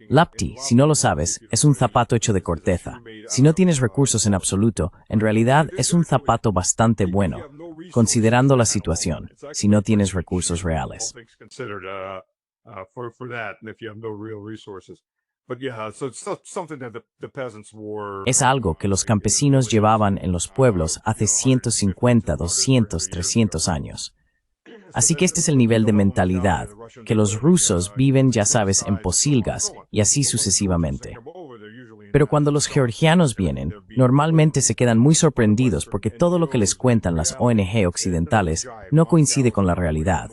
Lapti, si no lo sabes, es un zapato hecho de corteza. Si no tienes recursos en absoluto, en realidad es un zapato bastante bueno, considerando la situación, si no tienes recursos reales. Es algo que los campesinos llevaban en los pueblos hace 150, 200, 300 años. Así que este es el nivel de mentalidad, que los rusos viven, ya sabes, en pocilgas y así sucesivamente. Pero cuando los georgianos vienen, normalmente se quedan muy sorprendidos porque todo lo que les cuentan las ONG occidentales no coincide con la realidad.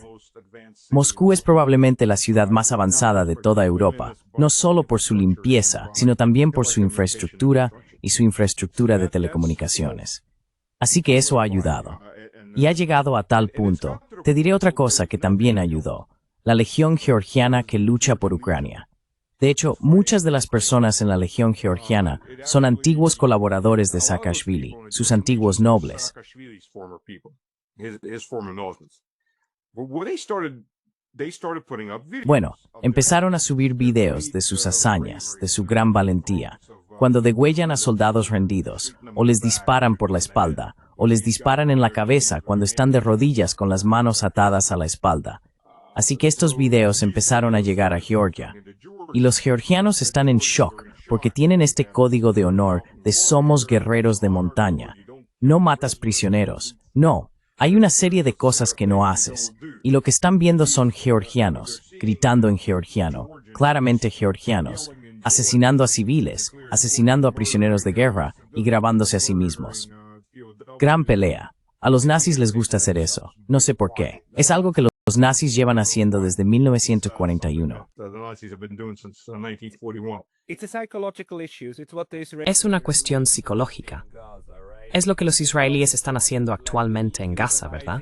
Moscú es probablemente la ciudad más avanzada de toda Europa, no solo por su limpieza, sino también por su infraestructura y su infraestructura de telecomunicaciones. Así que eso ha ayudado. Y ha llegado a tal punto, te diré otra cosa que también ayudó, la Legión Georgiana que lucha por Ucrania. De hecho, muchas de las personas en la Legión Georgiana son antiguos colaboradores de Saakashvili, sus antiguos nobles. Bueno, empezaron a subir videos de sus hazañas, de su gran valentía, cuando degüellan a soldados rendidos, o les disparan por la espalda, o les disparan en la cabeza cuando están de rodillas con las manos atadas a la espalda. Así que estos videos empezaron a llegar a Georgia. Y los georgianos están en shock porque tienen este código de honor de somos guerreros de montaña. No matas prisioneros. No, Hay una serie de cosas que no haces, y lo que están viendo son georgianos, gritando en georgiano, claramente georgianos, asesinando a civiles, asesinando a prisioneros de guerra y grabándose a sí mismos. Gran pelea. A los nazis les gusta hacer eso. No sé por qué. Es algo que los nazis llevan haciendo desde 1941. Es una cuestión psicológica. Es lo que los israelíes están haciendo actualmente en Gaza, ¿verdad?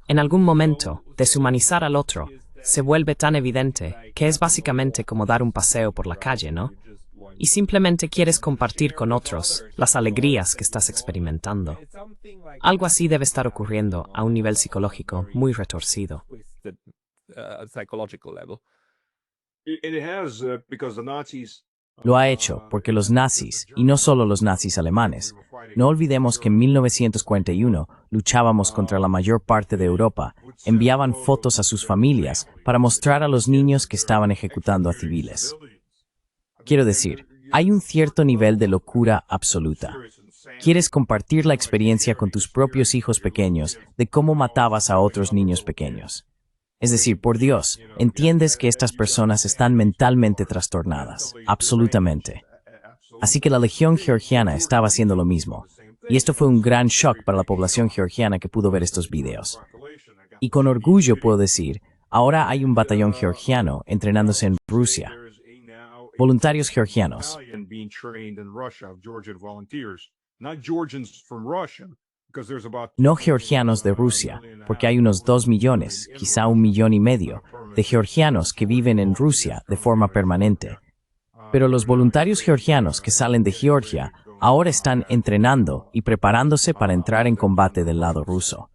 En algún momento, deshumanizar al otro se vuelve tan evidente que es básicamente como dar un paseo por la calle, ¿no? Y simplemente quieres compartir con otros las alegrías que estás experimentando. Algo así debe estar ocurriendo a un nivel psicológico muy retorcido. Lo ha hecho porque los nazis, y no solo los nazis alemanes, no olvidemos que en 1941 luchábamos contra la mayor parte de Europa, enviaban fotos a sus familias para mostrar a los niños que estaban ejecutando a civiles. Quiero decir, hay un cierto nivel de locura absoluta. Quieres compartir la experiencia con tus propios hijos pequeños de cómo matabas a otros niños pequeños. Es decir, por Dios, entiendes que estas personas están mentalmente trastornadas, absolutamente. Así que la Legión Georgiana estaba haciendo lo mismo. Y esto fue un gran shock para la población georgiana que pudo ver estos videos. Y con orgullo puedo decir, ahora hay un batallón georgiano entrenándose en Rusia. Voluntarios georgianos. No georgianos de Rusia, porque hay unos 2 millones, quizá 1,5 millones, de georgianos que viven en Rusia de forma permanente. Pero los voluntarios georgianos que salen de Georgia ahora están entrenando y preparándose para entrar en combate del lado ruso.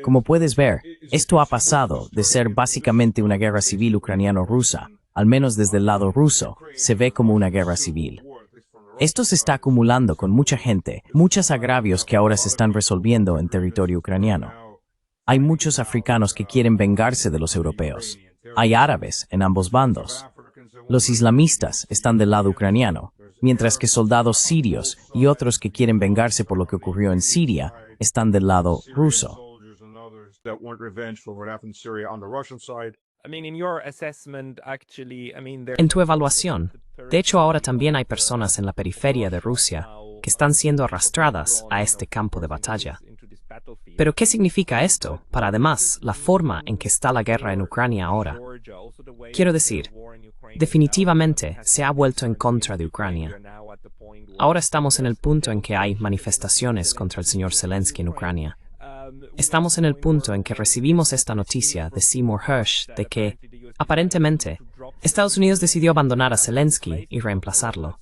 Como puedes ver, esto ha pasado de ser básicamente una guerra civil ucraniano-rusa, al menos desde el lado ruso, se ve como una guerra civil. Esto se está acumulando con mucha gente, muchos agravios que ahora se están resolviendo en territorio ucraniano. Hay muchos africanos que quieren vengarse de los europeos. Hay árabes en ambos bandos. Los islamistas están del lado ucraniano, mientras que soldados sirios y otros que quieren vengarse por lo que ocurrió en Siria están del lado ruso. En tu evaluación, de hecho ahora también hay personas en la periferia de Rusia que están siendo arrastradas a este campo de batalla. Pero ¿qué significa esto para además la forma en que está la guerra en Ucrania ahora? Quiero decir, definitivamente se ha vuelto en contra de Ucrania. Ahora estamos en el punto en que hay manifestaciones contra el señor Zelensky en Ucrania. Estamos en el punto en que recibimos esta noticia de Seymour Hersh de que, aparentemente, Estados Unidos decidió abandonar a Zelensky y reemplazarlo.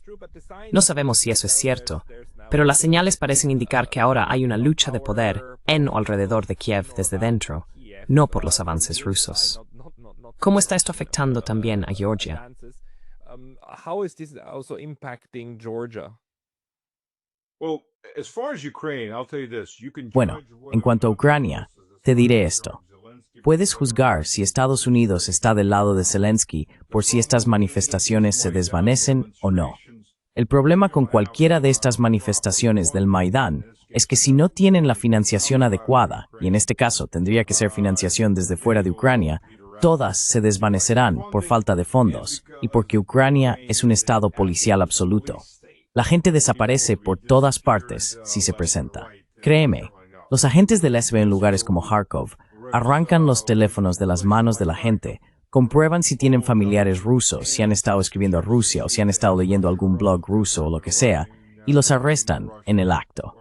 No sabemos si eso es cierto, pero las señales parecen indicar que ahora hay una lucha de poder en o alrededor de Kiev desde dentro, no por los avances rusos. ¿Cómo está esto afectando también a Georgia? Bueno, en cuanto a Ucrania, te diré esto. Puedes juzgar si Estados Unidos está del lado de Zelensky por si estas manifestaciones se desvanecen o no. El problema con cualquiera de estas manifestaciones del Maidán es que si no tienen la financiación adecuada, y en este caso tendría que ser financiación desde fuera de Ucrania, todas se desvanecerán por falta de fondos y porque Ucrania es un estado policial absoluto. La gente desaparece por todas partes si se presenta. Créeme, los agentes del SB en lugares como Kharkov arrancan los teléfonos de las manos de la gente, comprueban si tienen familiares rusos, si han estado escribiendo a Rusia o si han estado leyendo algún blog ruso o lo que sea, y los arrestan en el acto.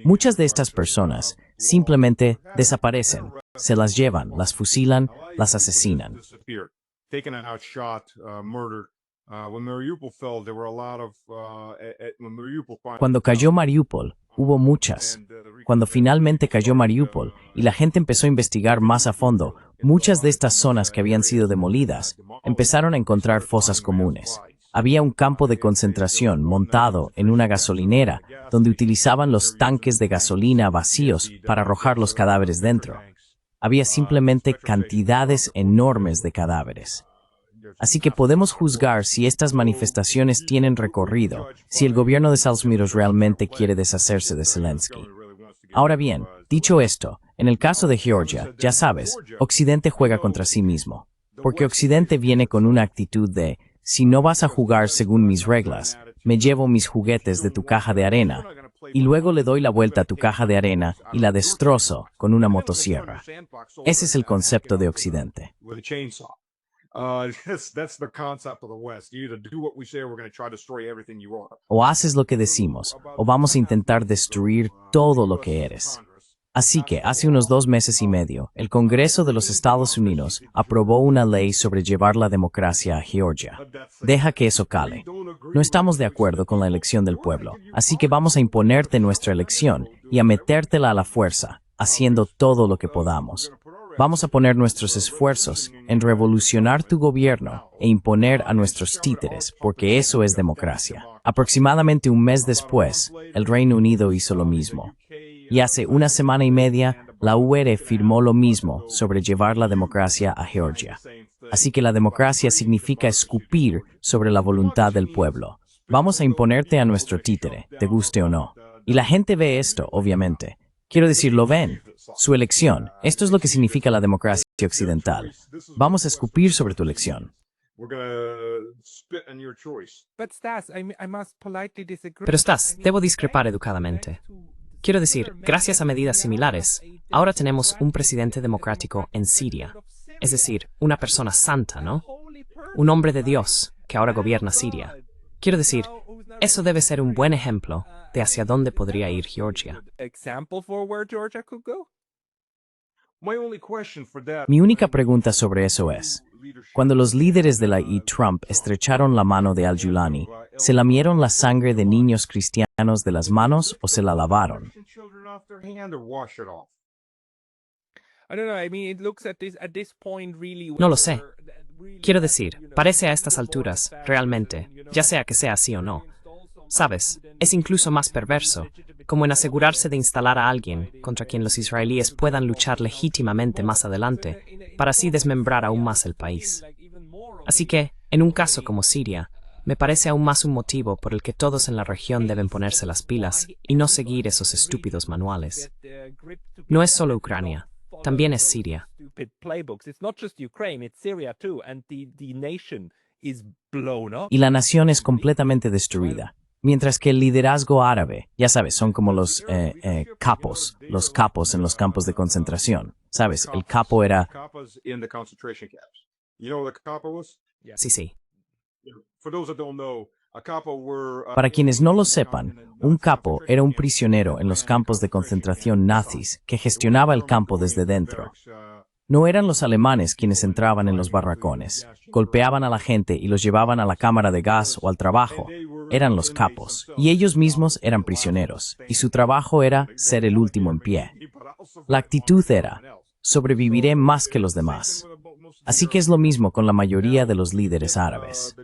Muchas de estas personas simplemente desaparecen, se las llevan, las fusilan, las asesinan. Cuando cayó Mariupol, hubo muchas. Cuando finalmente cayó Mariupol y la gente empezó a investigar más a fondo, muchas de estas zonas que habían sido demolidas empezaron a encontrar fosas comunes. Había un campo de concentración montado en una gasolinera donde utilizaban los tanques de gasolina vacíos para arrojar los cadáveres dentro. Había simplemente cantidades enormes de cadáveres. Así que podemos juzgar si estas manifestaciones tienen recorrido, si el gobierno de Estados Unidos realmente quiere deshacerse de Zelensky. Ahora bien, dicho esto, en el caso de Georgia, ya sabes, Occidente juega contra sí mismo. Porque Occidente viene con una actitud de, si no vas a jugar según mis reglas, me llevo mis juguetes de tu caja de arena, y luego le doy la vuelta a tu caja de arena y la destrozo con una motosierra. Ese es el concepto de Occidente. O haces lo que decimos, o vamos a intentar destruir todo lo que eres. Así que, hace unos 2 meses y medio, el Congreso de los Estados Unidos aprobó una ley sobre llevar la democracia a Georgia. Deja que eso cale. No estamos de acuerdo con la elección del pueblo, así que vamos a imponerte nuestra elección y a metértela a la fuerza, haciendo todo lo que podamos. Vamos a poner nuestros esfuerzos en revolucionar tu gobierno e imponer a nuestros títeres, porque eso es democracia. Aproximadamente un mes después, el Reino Unido hizo lo mismo. Y hace una semana y media, la UR firmó lo mismo sobre llevar la democracia a Georgia. Así que la democracia significa escupir sobre la voluntad del pueblo. Vamos a imponerte a nuestro títere, te guste o no. Y la gente ve esto, obviamente. Quiero decir, lo ven. Su elección. Esto es lo que significa la democracia occidental. Vamos a escupir sobre tu elección. Pero Stas, debo discrepar educadamente. Quiero decir, gracias a medidas similares, ahora tenemos un presidente democrático en Siria. Es decir, una persona santa, ¿no? Un hombre de Dios que ahora gobierna Siria. Quiero decir, eso debe ser un buen ejemplo de hacia dónde podría ir Georgia. Mi única pregunta sobre eso es, cuando los líderes de la Trump estrecharon la mano de al-Julani, ¿se lamieron la sangre de niños cristianos de las manos o se la lavaron? No lo sé. Quiero decir, parece a estas alturas, realmente, ya sea que sea así o no. Sabes, es incluso más perverso, como en asegurarse de instalar a alguien contra quien los israelíes puedan luchar legítimamente más adelante, para así desmembrar aún más el país. Así que, en un caso como Siria, me parece aún más un motivo por el que todos en la región deben ponerse las pilas y no seguir esos estúpidos manuales. No es solo Ucrania, también es Siria. Y la nación es completamente destruida. Mientras que el liderazgo árabe, ya sabes, son como los capos en los campos de concentración. ¿Sabes? El capo era... Sí, sí. Para quienes no lo sepan, un capo era un prisionero en los campos de concentración nazis que gestionaba el campo desde dentro. No eran los alemanes quienes entraban en los barracones, golpeaban a la gente y los llevaban a la cámara de gas o al trabajo. Eran los capos, y ellos mismos eran prisioneros, y su trabajo era ser el último en pie. La actitud era, sobreviviré más que los demás. Así que es lo mismo con la mayoría de los líderes árabes.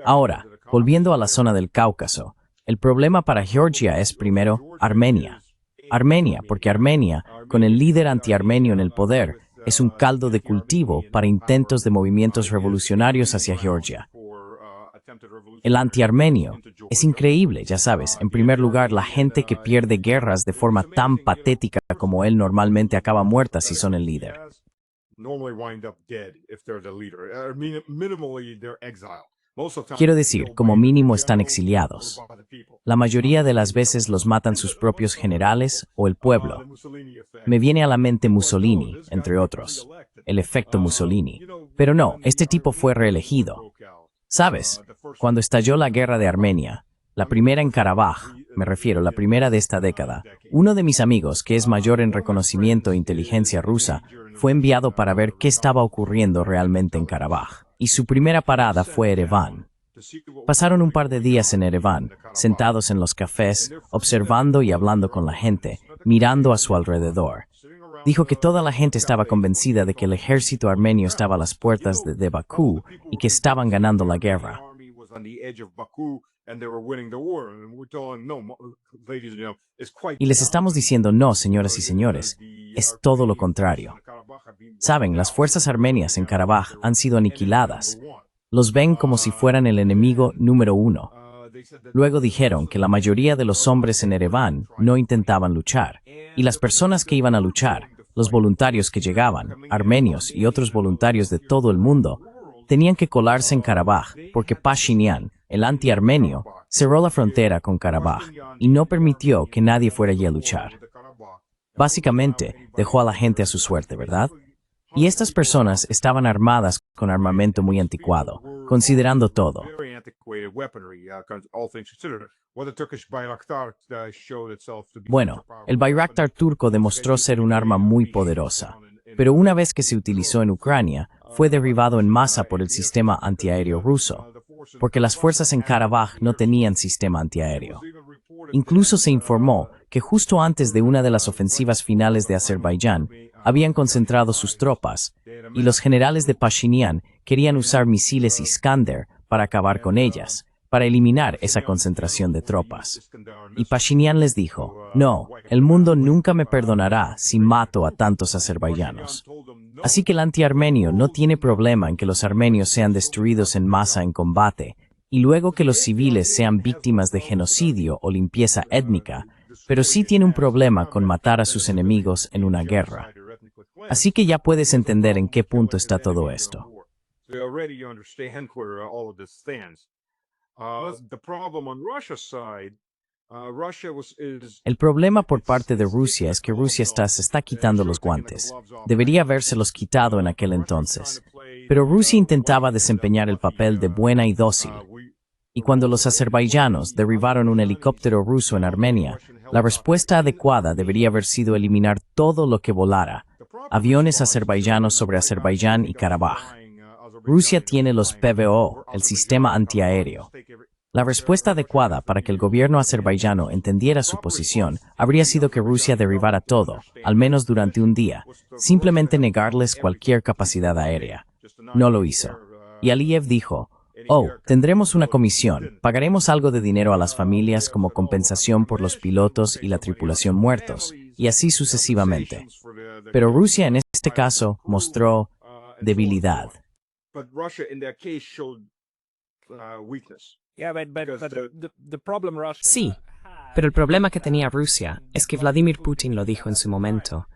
Ahora, volviendo a la zona del Cáucaso, el problema para Georgia es primero Armenia. Armenia, porque Armenia, con el líder anti-armenio en el poder, es un caldo de cultivo para intentos de movimientos revolucionarios hacia Georgia. El anti-armenio es increíble, ya sabes. En primer lugar, la gente que pierde guerras de forma tan patética como él normalmente acaba muerta si son el líder. Quiero decir, como mínimo están exiliados. La mayoría de las veces los matan sus propios generales o el pueblo. Me viene a la mente Mussolini, entre otros. El efecto Mussolini. Pero no, este tipo fue reelegido. ¿Sabes? Cuando estalló la guerra de Armenia, la primera en Karabaj, me refiero, la primera de esta década, uno de mis amigos, que es mayor en reconocimiento e inteligencia rusa, fue enviado para ver qué estaba ocurriendo realmente en Karabaj. Y su primera parada fue Ereván. Pasaron un par de días en Ereván, sentados en los cafés, observando y hablando con la gente, mirando a su alrededor. Dijo que toda la gente estaba convencida de que el ejército armenio estaba a las puertas de Bakú y que estaban ganando la guerra. Y les estamos diciendo no, señoras y señores, es todo lo contrario. Saben, las fuerzas armenias en Karabaj han sido aniquiladas. Los ven como si fueran el enemigo número 1. Luego dijeron que la mayoría de los hombres en Ereván no intentaban luchar. Y las personas que iban a luchar, los voluntarios que llegaban, armenios y otros voluntarios de todo el mundo, tenían que colarse en Karabaj porque Pashinyan, el anti-armenio, cerró la frontera con Karabaj y no permitió que nadie fuera allí a luchar. Básicamente, dejó a la gente a su suerte, ¿verdad? Y estas personas estaban armadas con armamento muy anticuado, considerando todo. Bueno, el Bayraktar turco demostró ser un arma muy poderosa, pero una vez que se utilizó en Ucrania, fue derribado en masa por el sistema antiaéreo ruso, porque las fuerzas en Karabaj no tenían sistema antiaéreo. Incluso se informó que justo antes de una de las ofensivas finales de Azerbaiyán, habían concentrado sus tropas, y los generales de Pashinyan querían usar misiles Iskander para acabar con ellas, para eliminar esa concentración de tropas. Y Pashinyan les dijo, no, el mundo nunca me perdonará si mato a tantos azerbaiyanos. Así que el antiarmenio no tiene problema en que los armenios sean destruidos en masa en combate, y luego que los civiles sean víctimas de genocidio o limpieza étnica, pero sí tiene un problema con matar a sus enemigos en una guerra. Así que ya puedes entender en qué punto está todo esto. El problema por parte de Rusia es que Rusia se está quitando los guantes. Debería habérselos quitado en aquel entonces. Pero Rusia intentaba desempeñar el papel de buena y dócil. Y cuando los azerbaiyanos derribaron un helicóptero ruso en Armenia, la respuesta adecuada debería haber sido eliminar todo lo que volara, aviones azerbaiyanos sobre Azerbaiyán y Karabaj. Rusia tiene los PVO, el sistema antiaéreo. La respuesta adecuada para que el gobierno azerbaiyano entendiera su posición habría sido que Rusia derribara todo, al menos durante un día, simplemente negarles cualquier capacidad aérea. No lo hizo. Y Aliyev dijo, oh, tendremos una comisión, pagaremos algo de dinero a las familias como compensación por los pilotos y la tripulación muertos, y así sucesivamente. Pero Rusia en este caso mostró debilidad. Sí, pero el problema que tenía Rusia es que Vladimir Putin lo dijo en su momento.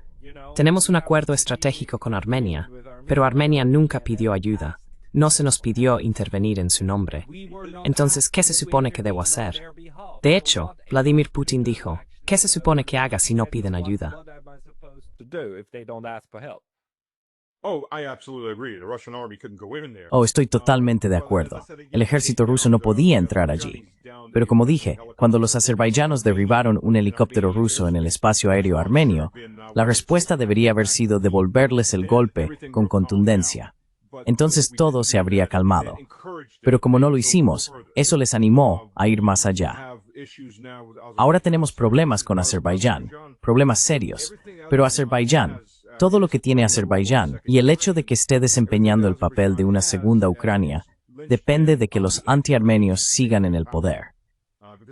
Tenemos un acuerdo estratégico con Armenia, pero Armenia nunca pidió ayuda. No se nos pidió intervenir en su nombre. Entonces, ¿qué se supone que debo hacer? De hecho, Vladimir Putin dijo, ¿qué se supone que haga si no piden ayuda? Oh, estoy totalmente de acuerdo. El ejército ruso no podía entrar allí. Pero como dije, cuando los azerbaiyanos derribaron un helicóptero ruso en el espacio aéreo armenio, la respuesta debería haber sido devolverles el golpe con contundencia. Entonces todo se habría calmado. Pero como no lo hicimos, eso les animó a ir más allá. Ahora tenemos problemas con Azerbaiyán, problemas serios, pero Azerbaiyán, todo lo que tiene Azerbaiyán y el hecho de que esté desempeñando el papel de una segunda Ucrania, depende de que los antiarmenios sigan en el poder.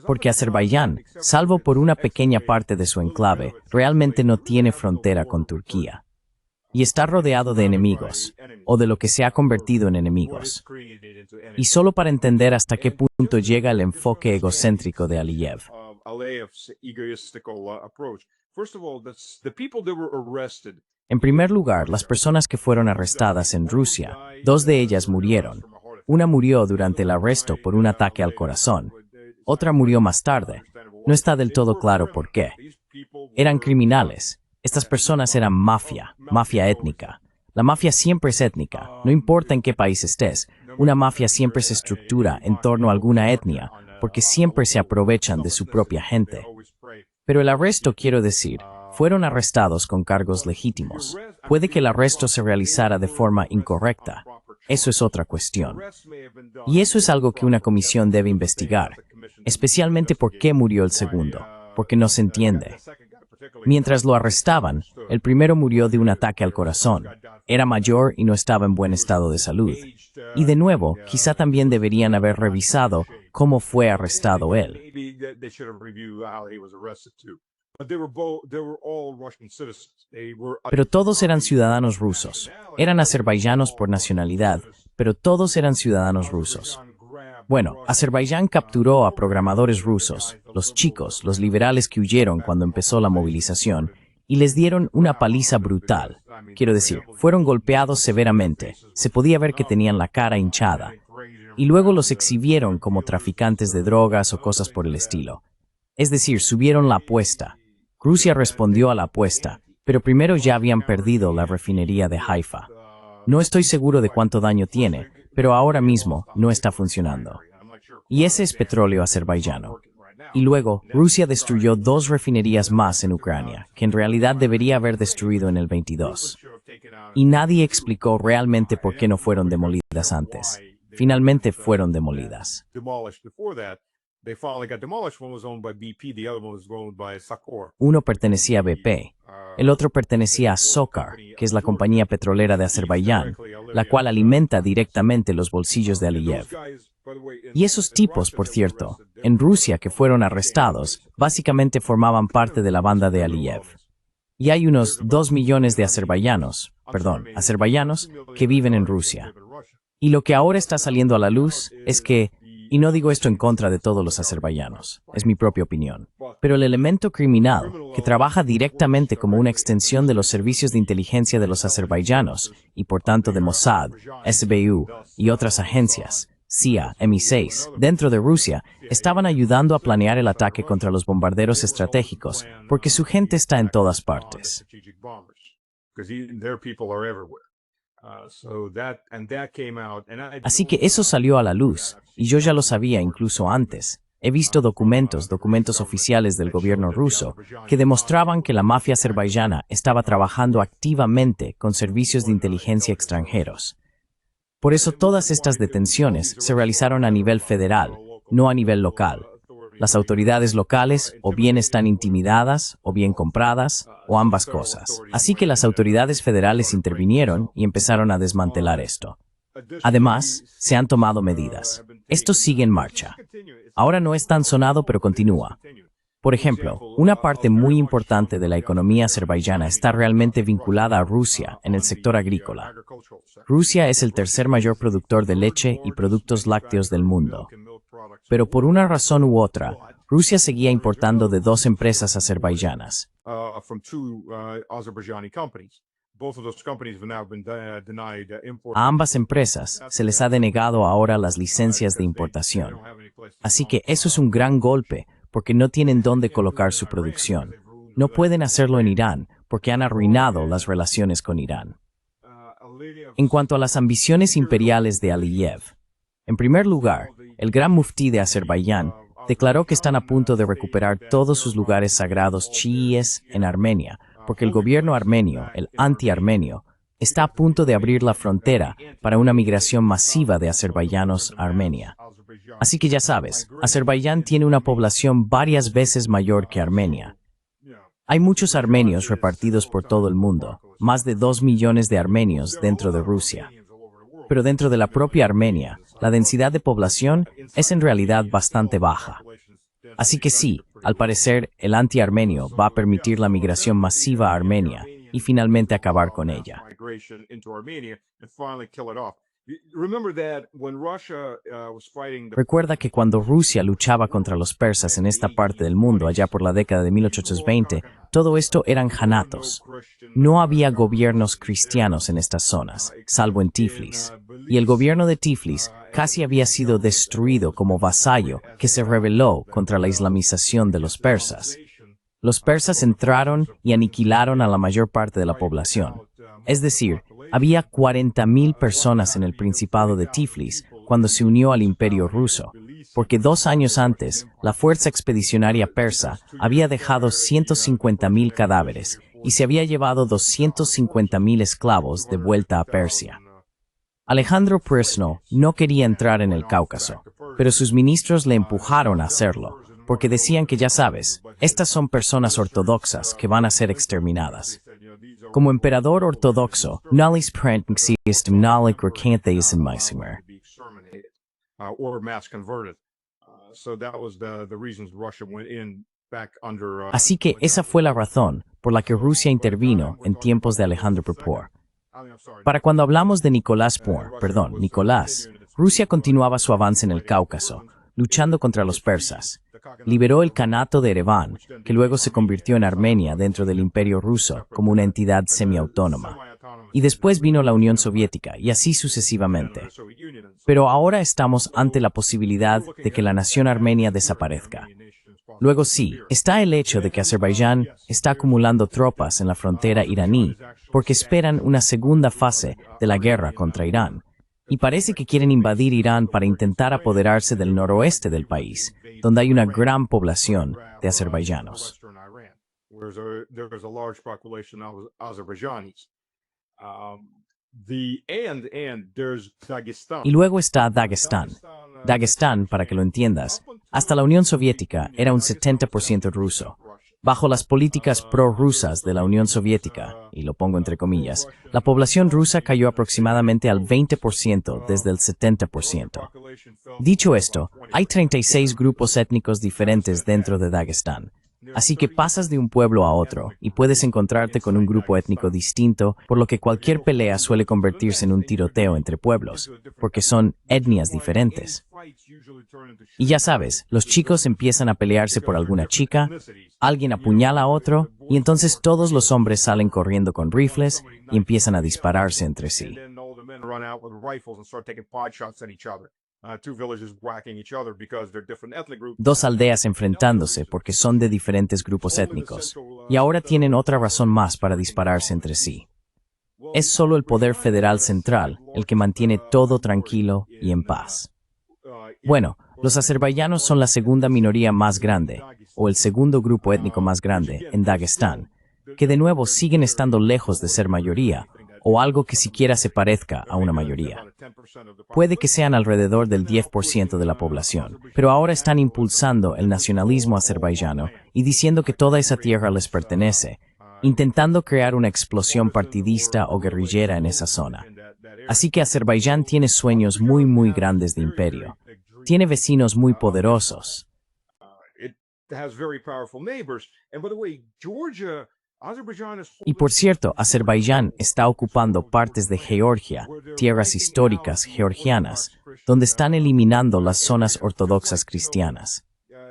Porque Azerbaiyán, salvo por una pequeña parte de su enclave, realmente no tiene frontera con Turquía. Y está rodeado de enemigos, o de lo que se ha convertido en enemigos. Y solo para entender hasta qué punto llega el enfoque egocéntrico de Aliyev. En primer lugar, las personas que fueron arrestadas en Rusia, 2 de ellas murieron. Una murió durante el arresto por un ataque al corazón. Otra murió más tarde. No está del todo claro por qué. Eran criminales. Estas personas eran mafia étnica. La mafia siempre es étnica, no importa en qué país estés. Una mafia siempre se estructura en torno a alguna etnia, porque siempre se aprovechan de su propia gente. Pero el arresto, quiero decir, fueron arrestados con cargos legítimos. Puede que el arresto se realizara de forma incorrecta. Eso es otra cuestión. Y eso es algo que una comisión debe investigar, especialmente por qué murió el segundo, porque no se entiende. Mientras lo arrestaban, el primero murió de un ataque al corazón. Era mayor y no estaba en buen estado de salud. Y de nuevo, quizá también deberían haber revisado cómo fue arrestado él. Pero todos eran ciudadanos rusos. Eran azerbaiyanos por nacionalidad, pero todos eran ciudadanos rusos. Bueno, Azerbaiyán capturó a programadores rusos, los chicos, los liberales que huyeron cuando empezó la movilización, y les dieron una paliza brutal. Quiero decir, fueron golpeados severamente. Se podía ver que tenían la cara hinchada. Y luego los exhibieron como traficantes de drogas o cosas por el estilo. Es decir, subieron la apuesta. Rusia respondió a la apuesta, pero primero ya habían perdido la refinería de Haifa. No estoy seguro de cuánto daño tiene, pero ahora mismo no está funcionando. Y ese es petróleo azerbaiyano. Y luego, Rusia destruyó 2 refinerías más en Ucrania, que en realidad debería haber destruido en el 22. Y nadie explicó realmente por qué no fueron demolidas antes. Finalmente fueron demolidas. Uno pertenecía a BP, el otro pertenecía a SOCAR, que es la compañía petrolera de Azerbaiyán, la cual alimenta directamente los bolsillos de Aliyev. Y esos tipos, por cierto, en Rusia que fueron arrestados, básicamente formaban parte de la banda de Aliyev. Y hay unos 2 millones de azerbaiyanos, que viven en Rusia. Y lo que ahora está saliendo a la luz es que, y no digo esto en contra de todos los azerbaiyanos, es mi propia opinión, pero el elemento criminal, que trabaja directamente como una extensión de los servicios de inteligencia de los azerbaiyanos, y por tanto de Mossad, SBU y otras agencias, CIA, MI6, dentro de Rusia, estaban ayudando a planear el ataque contra los bombarderos estratégicos, porque su gente está en todas partes. Así que eso salió a la luz, y yo ya lo sabía incluso antes. He visto documentos oficiales del gobierno ruso, que demostraban que la mafia azerbaiyana estaba trabajando activamente con servicios de inteligencia extranjeros. Por eso todas estas detenciones se realizaron a nivel federal, no a nivel local. Las autoridades locales o bien están intimidadas, o bien compradas, o ambas cosas. Así que las autoridades federales intervinieron y empezaron a desmantelar esto. Además, se han tomado medidas. Esto sigue en marcha. Ahora no es tan sonado, pero continúa. Por ejemplo, una parte muy importante de la economía azerbaiyana está realmente vinculada a Rusia en el sector agrícola. Rusia es el tercer mayor productor de leche y productos lácteos del mundo. Pero por una razón u otra, Rusia seguía importando de 2 empresas azerbaiyanas. A ambas empresas se les ha denegado ahora las licencias de importación. Así que eso es un gran golpe, porque no tienen dónde colocar su producción. No pueden hacerlo en Irán, porque han arruinado las relaciones con Irán. En cuanto a las ambiciones imperiales de Aliyev, en primer lugar, el gran muftí de Azerbaiyán declaró que están a punto de recuperar todos sus lugares sagrados chiíes en Armenia, porque el gobierno armenio, el anti-armenio, está a punto de abrir la frontera para una migración masiva de azerbaiyanos a Armenia. Así que ya sabes, Azerbaiyán tiene una población varias veces mayor que Armenia. Hay muchos armenios repartidos por todo el mundo, más de 2 millones de armenios dentro de Rusia. Pero dentro de la propia Armenia, la densidad de población es en realidad bastante baja. Así que sí, al parecer, el anti-armenio va a permitir la migración masiva a Armenia y finalmente acabar con ella. Recuerda que cuando Rusia luchaba contra los persas en esta parte del mundo allá por la década de 1820, todo esto eran janatos. No había gobiernos cristianos en estas zonas, salvo en Tiflis. Y el gobierno de Tiflis casi había sido destruido como vasallo que se rebeló contra la islamización de los persas. Los persas entraron y aniquilaron a la mayor parte de la población. Es decir, había 40.000 personas en el Principado de Tiflis cuando se unió al Imperio ruso, porque 2 años antes, la fuerza expedicionaria persa había dejado 150.000 cadáveres y se había llevado 250.000 esclavos de vuelta a Persia. Alejandro Presno no quería entrar en el Cáucaso, pero sus ministros le empujaron a hacerlo, porque decían que ya sabes, estas son personas ortodoxas que van a ser exterminadas. Como emperador ortodoxo, nalis prentnxiestem nalik recantheism maisimer. Así que esa fue la razón por la que Rusia intervino en tiempos de Alejandro Prvor. Para cuando hablamos de Nicolás, Rusia continuaba su avance en el Cáucaso, luchando contra los persas. Liberó el Kanato de Ereván, que luego se convirtió en Armenia dentro del Imperio Ruso como una entidad semiautónoma. Y después vino la Unión Soviética, y así sucesivamente. Pero ahora estamos ante la posibilidad de que la nación armenia desaparezca. Luego sí, está el hecho de que Azerbaiyán está acumulando tropas en la frontera iraní porque esperan una segunda fase de la guerra contra Irán. Y parece que quieren invadir Irán para intentar apoderarse del noroeste del país, donde hay una gran población de azerbaiyanos. Y luego está Dagestán. Dagestán, para que lo entiendas, hasta la Unión Soviética era un 70% ruso. Bajo las políticas prorrusas de la Unión Soviética, y lo pongo entre comillas, la población rusa cayó aproximadamente al 20% desde el 70%. Dicho esto, hay 36 grupos étnicos diferentes dentro de Dagestán. Así que pasas de un pueblo a otro y puedes encontrarte con un grupo étnico distinto, por lo que cualquier pelea suele convertirse en un tiroteo entre pueblos, porque son etnias diferentes. Y ya sabes, los chicos empiezan a pelearse por alguna chica, alguien apuñala a otro, y entonces todos los hombres salen corriendo con rifles y empiezan a dispararse entre sí. Dos aldeas enfrentándose porque son de diferentes grupos étnicos, y ahora tienen otra razón más para dispararse entre sí. Es solo el poder federal central el que mantiene todo tranquilo y en paz. Bueno, los azerbaiyanos son la segunda minoría más grande, o el segundo grupo étnico más grande, en Dagestán, que de nuevo siguen estando lejos de ser mayoría, o algo que siquiera se parezca a una mayoría. Puede que sean alrededor del 10% de la población, pero ahora están impulsando el nacionalismo azerbaiyano y diciendo que toda esa tierra les pertenece, intentando crear una explosión partidista o guerrillera en esa zona. Así que Azerbaiyán tiene sueños muy grandes de imperio. Tiene vecinos muy poderosos. Y por cierto, Azerbaiyán está ocupando partes de Georgia, tierras históricas georgianas, donde están eliminando las zonas ortodoxas cristianas.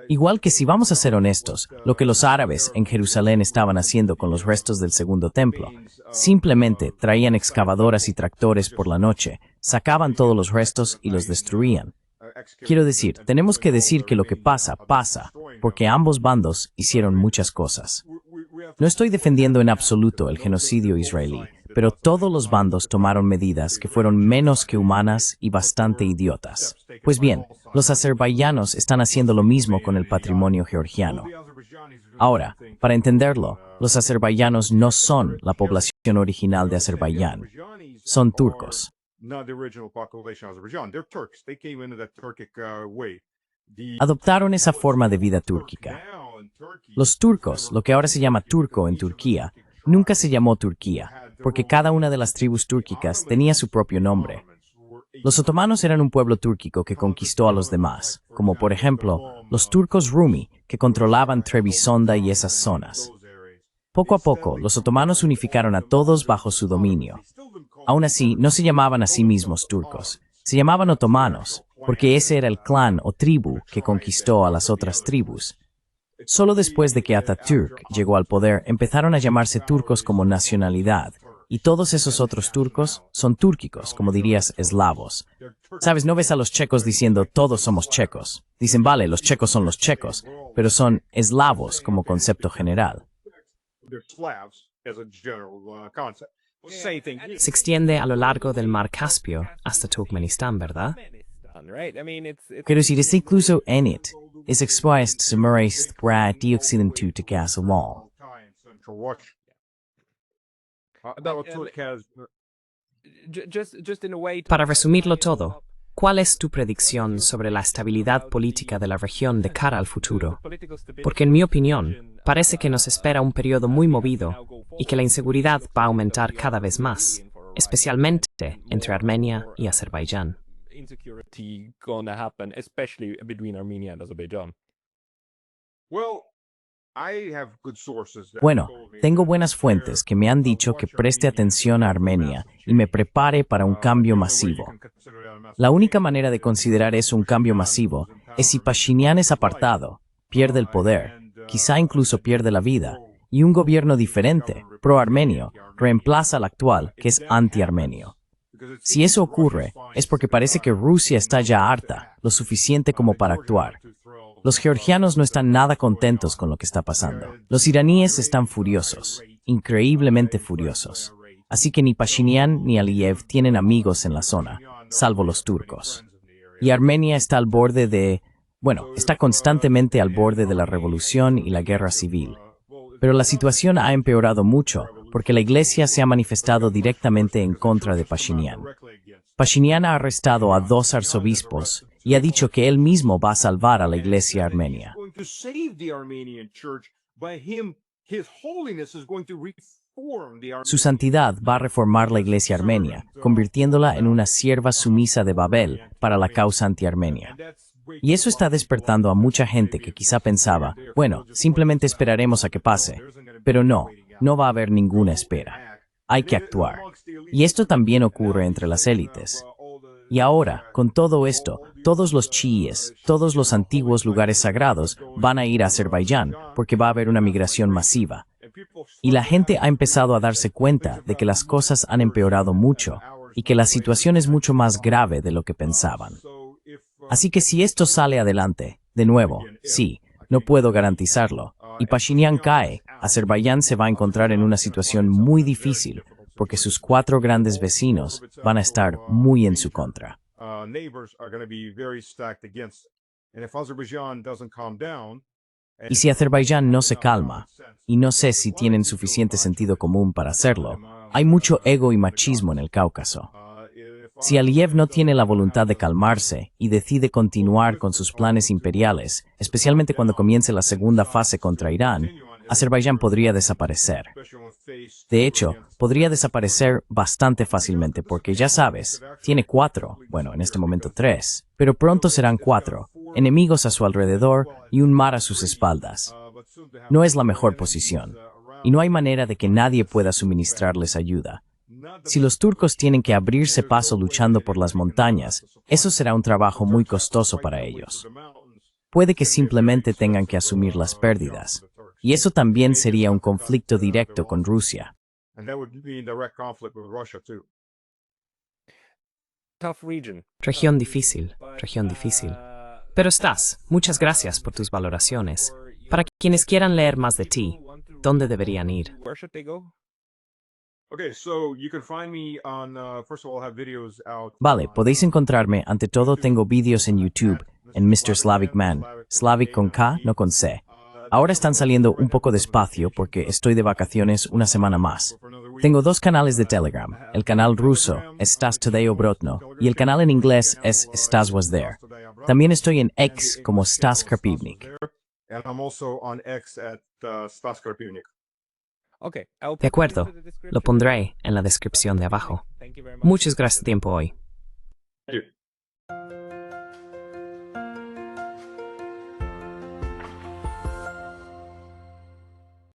Igual que si vamos a ser honestos, lo que los árabes en Jerusalén estaban haciendo con los restos del segundo templo, simplemente traían excavadoras y tractores por la noche, sacaban todos los restos y los destruían. Quiero decir, tenemos que decir que lo que pasa, pasa, porque ambos bandos hicieron muchas cosas. No estoy defendiendo en absoluto el genocidio israelí, pero todos los bandos tomaron medidas que fueron menos que humanas y bastante idiotas. Pues bien, los azerbaiyanos están haciendo lo mismo con el patrimonio georgiano. Ahora, para entenderlo, los azerbaiyanos no son la población original de Azerbaiyán, son turcos. Adoptaron esa forma de vida túrquica. Los turcos, lo que ahora se llama turco en Turquía, nunca se llamó Turquía, porque cada una de las tribus túrquicas tenía su propio nombre. Los otomanos eran un pueblo túrquico que conquistó a los demás, como por ejemplo, los turcos Rumi, que controlaban Trebisonda y esas zonas. Poco a poco, los otomanos unificaron a todos bajo su dominio. Aún así, no se llamaban a sí mismos turcos, se llamaban otomanos, porque ese era el clan o tribu que conquistó a las otras tribus. Solo después de que Atatürk llegó al poder, empezaron a llamarse turcos como nacionalidad, y todos esos otros turcos son túrquicos, como dirías, eslavos. Sabes, no ves a los checos diciendo todos somos checos. Dicen, vale, los checos son los checos, pero son eslavos como concepto general. Se extiende a lo largo del mar Caspio hasta Turkmenistán, ¿verdad? Quiero decir, es incluso en it. Es expuesto se merece para occidental de Casalol. Para resumirlo todo, ¿cuál es tu predicción sobre la estabilidad política de la región de cara al futuro? Porque en mi opinión, parece que nos espera un periodo muy movido y que la inseguridad va a aumentar cada vez más, especialmente entre Armenia y Azerbaiyán. Bueno, tengo buenas fuentes que me han dicho que preste atención a Armenia y me prepare para un cambio masivo. La única manera de considerar eso un cambio masivo es si Pashinyan es apartado, pierde el poder, quizá incluso pierde la vida, y un gobierno diferente, pro-armenio, reemplaza al actual, que es anti-armenio. Si eso ocurre, es porque parece que Rusia está ya harta, lo suficiente como para actuar. Los georgianos no están nada contentos con lo que está pasando. Los iraníes están furiosos, increíblemente furiosos. Así que ni Pashinyan ni Aliyev tienen amigos en la zona, salvo los turcos. Y Armenia está al borde de... está constantemente al borde de la revolución y la guerra civil. Pero la situación ha empeorado mucho porque la iglesia se ha manifestado directamente en contra de Pashinyan. Pashinyan ha arrestado a 2 arzobispos y ha dicho que él mismo va a salvar a la iglesia armenia. Su santidad va a reformar la iglesia armenia, convirtiéndola en una sierva sumisa de Babel para la causa anti-armenia. Y eso está despertando a mucha gente que quizá pensaba, simplemente esperaremos a que pase. Pero no va a haber ninguna espera. Hay que actuar. Y esto también ocurre entre las élites. Y ahora, con todo esto, todos los chiíes, todos los antiguos lugares sagrados van a ir a Azerbaiyán porque va a haber una migración masiva. Y la gente ha empezado a darse cuenta de que las cosas han empeorado mucho y que la situación es mucho más grave de lo que pensaban. Así que si esto sale adelante, de nuevo, sí, no puedo garantizarlo, y Pashinyan cae, Azerbaiyán se va a encontrar en una situación muy difícil, porque sus 4 grandes vecinos van a estar muy en su contra. Y si Azerbaiyán no se calma, y no sé si tienen suficiente sentido común para hacerlo, hay mucho ego y machismo en el Cáucaso. Si Aliyev no tiene la voluntad de calmarse y decide continuar con sus planes imperiales, especialmente cuando comience la segunda fase contra Irán, Azerbaiyán podría desaparecer. De hecho, podría desaparecer bastante fácilmente porque ya sabes, tiene 4, en este momento 3, pero pronto serán 4, enemigos a su alrededor y un mar a sus espaldas. No es la mejor posición, y no hay manera de que nadie pueda suministrarles ayuda. Si los turcos tienen que abrirse paso luchando por las montañas, eso será un trabajo muy costoso para ellos. Puede que simplemente tengan que asumir las pérdidas. Y eso también sería un conflicto directo con Rusia. Región difícil, región difícil. Pero muchas gracias por tus valoraciones. Para quienes quieran leer más de ti, ¿dónde deberían ir? Vale, podéis encontrarme, ante todo tengo vídeos en YouTube, en Mr. Slavic Man, Slavic con K, no con C. Ahora están saliendo un poco despacio porque estoy de vacaciones una semana más. Tengo 2 canales de Telegram, el canal ruso es Stas Today Obrotno y el canal en inglés es Stas Was There. También estoy en X como Stas Karpivnik. De acuerdo, lo pondré en la descripción de abajo. Muchas gracias por tu tiempo hoy.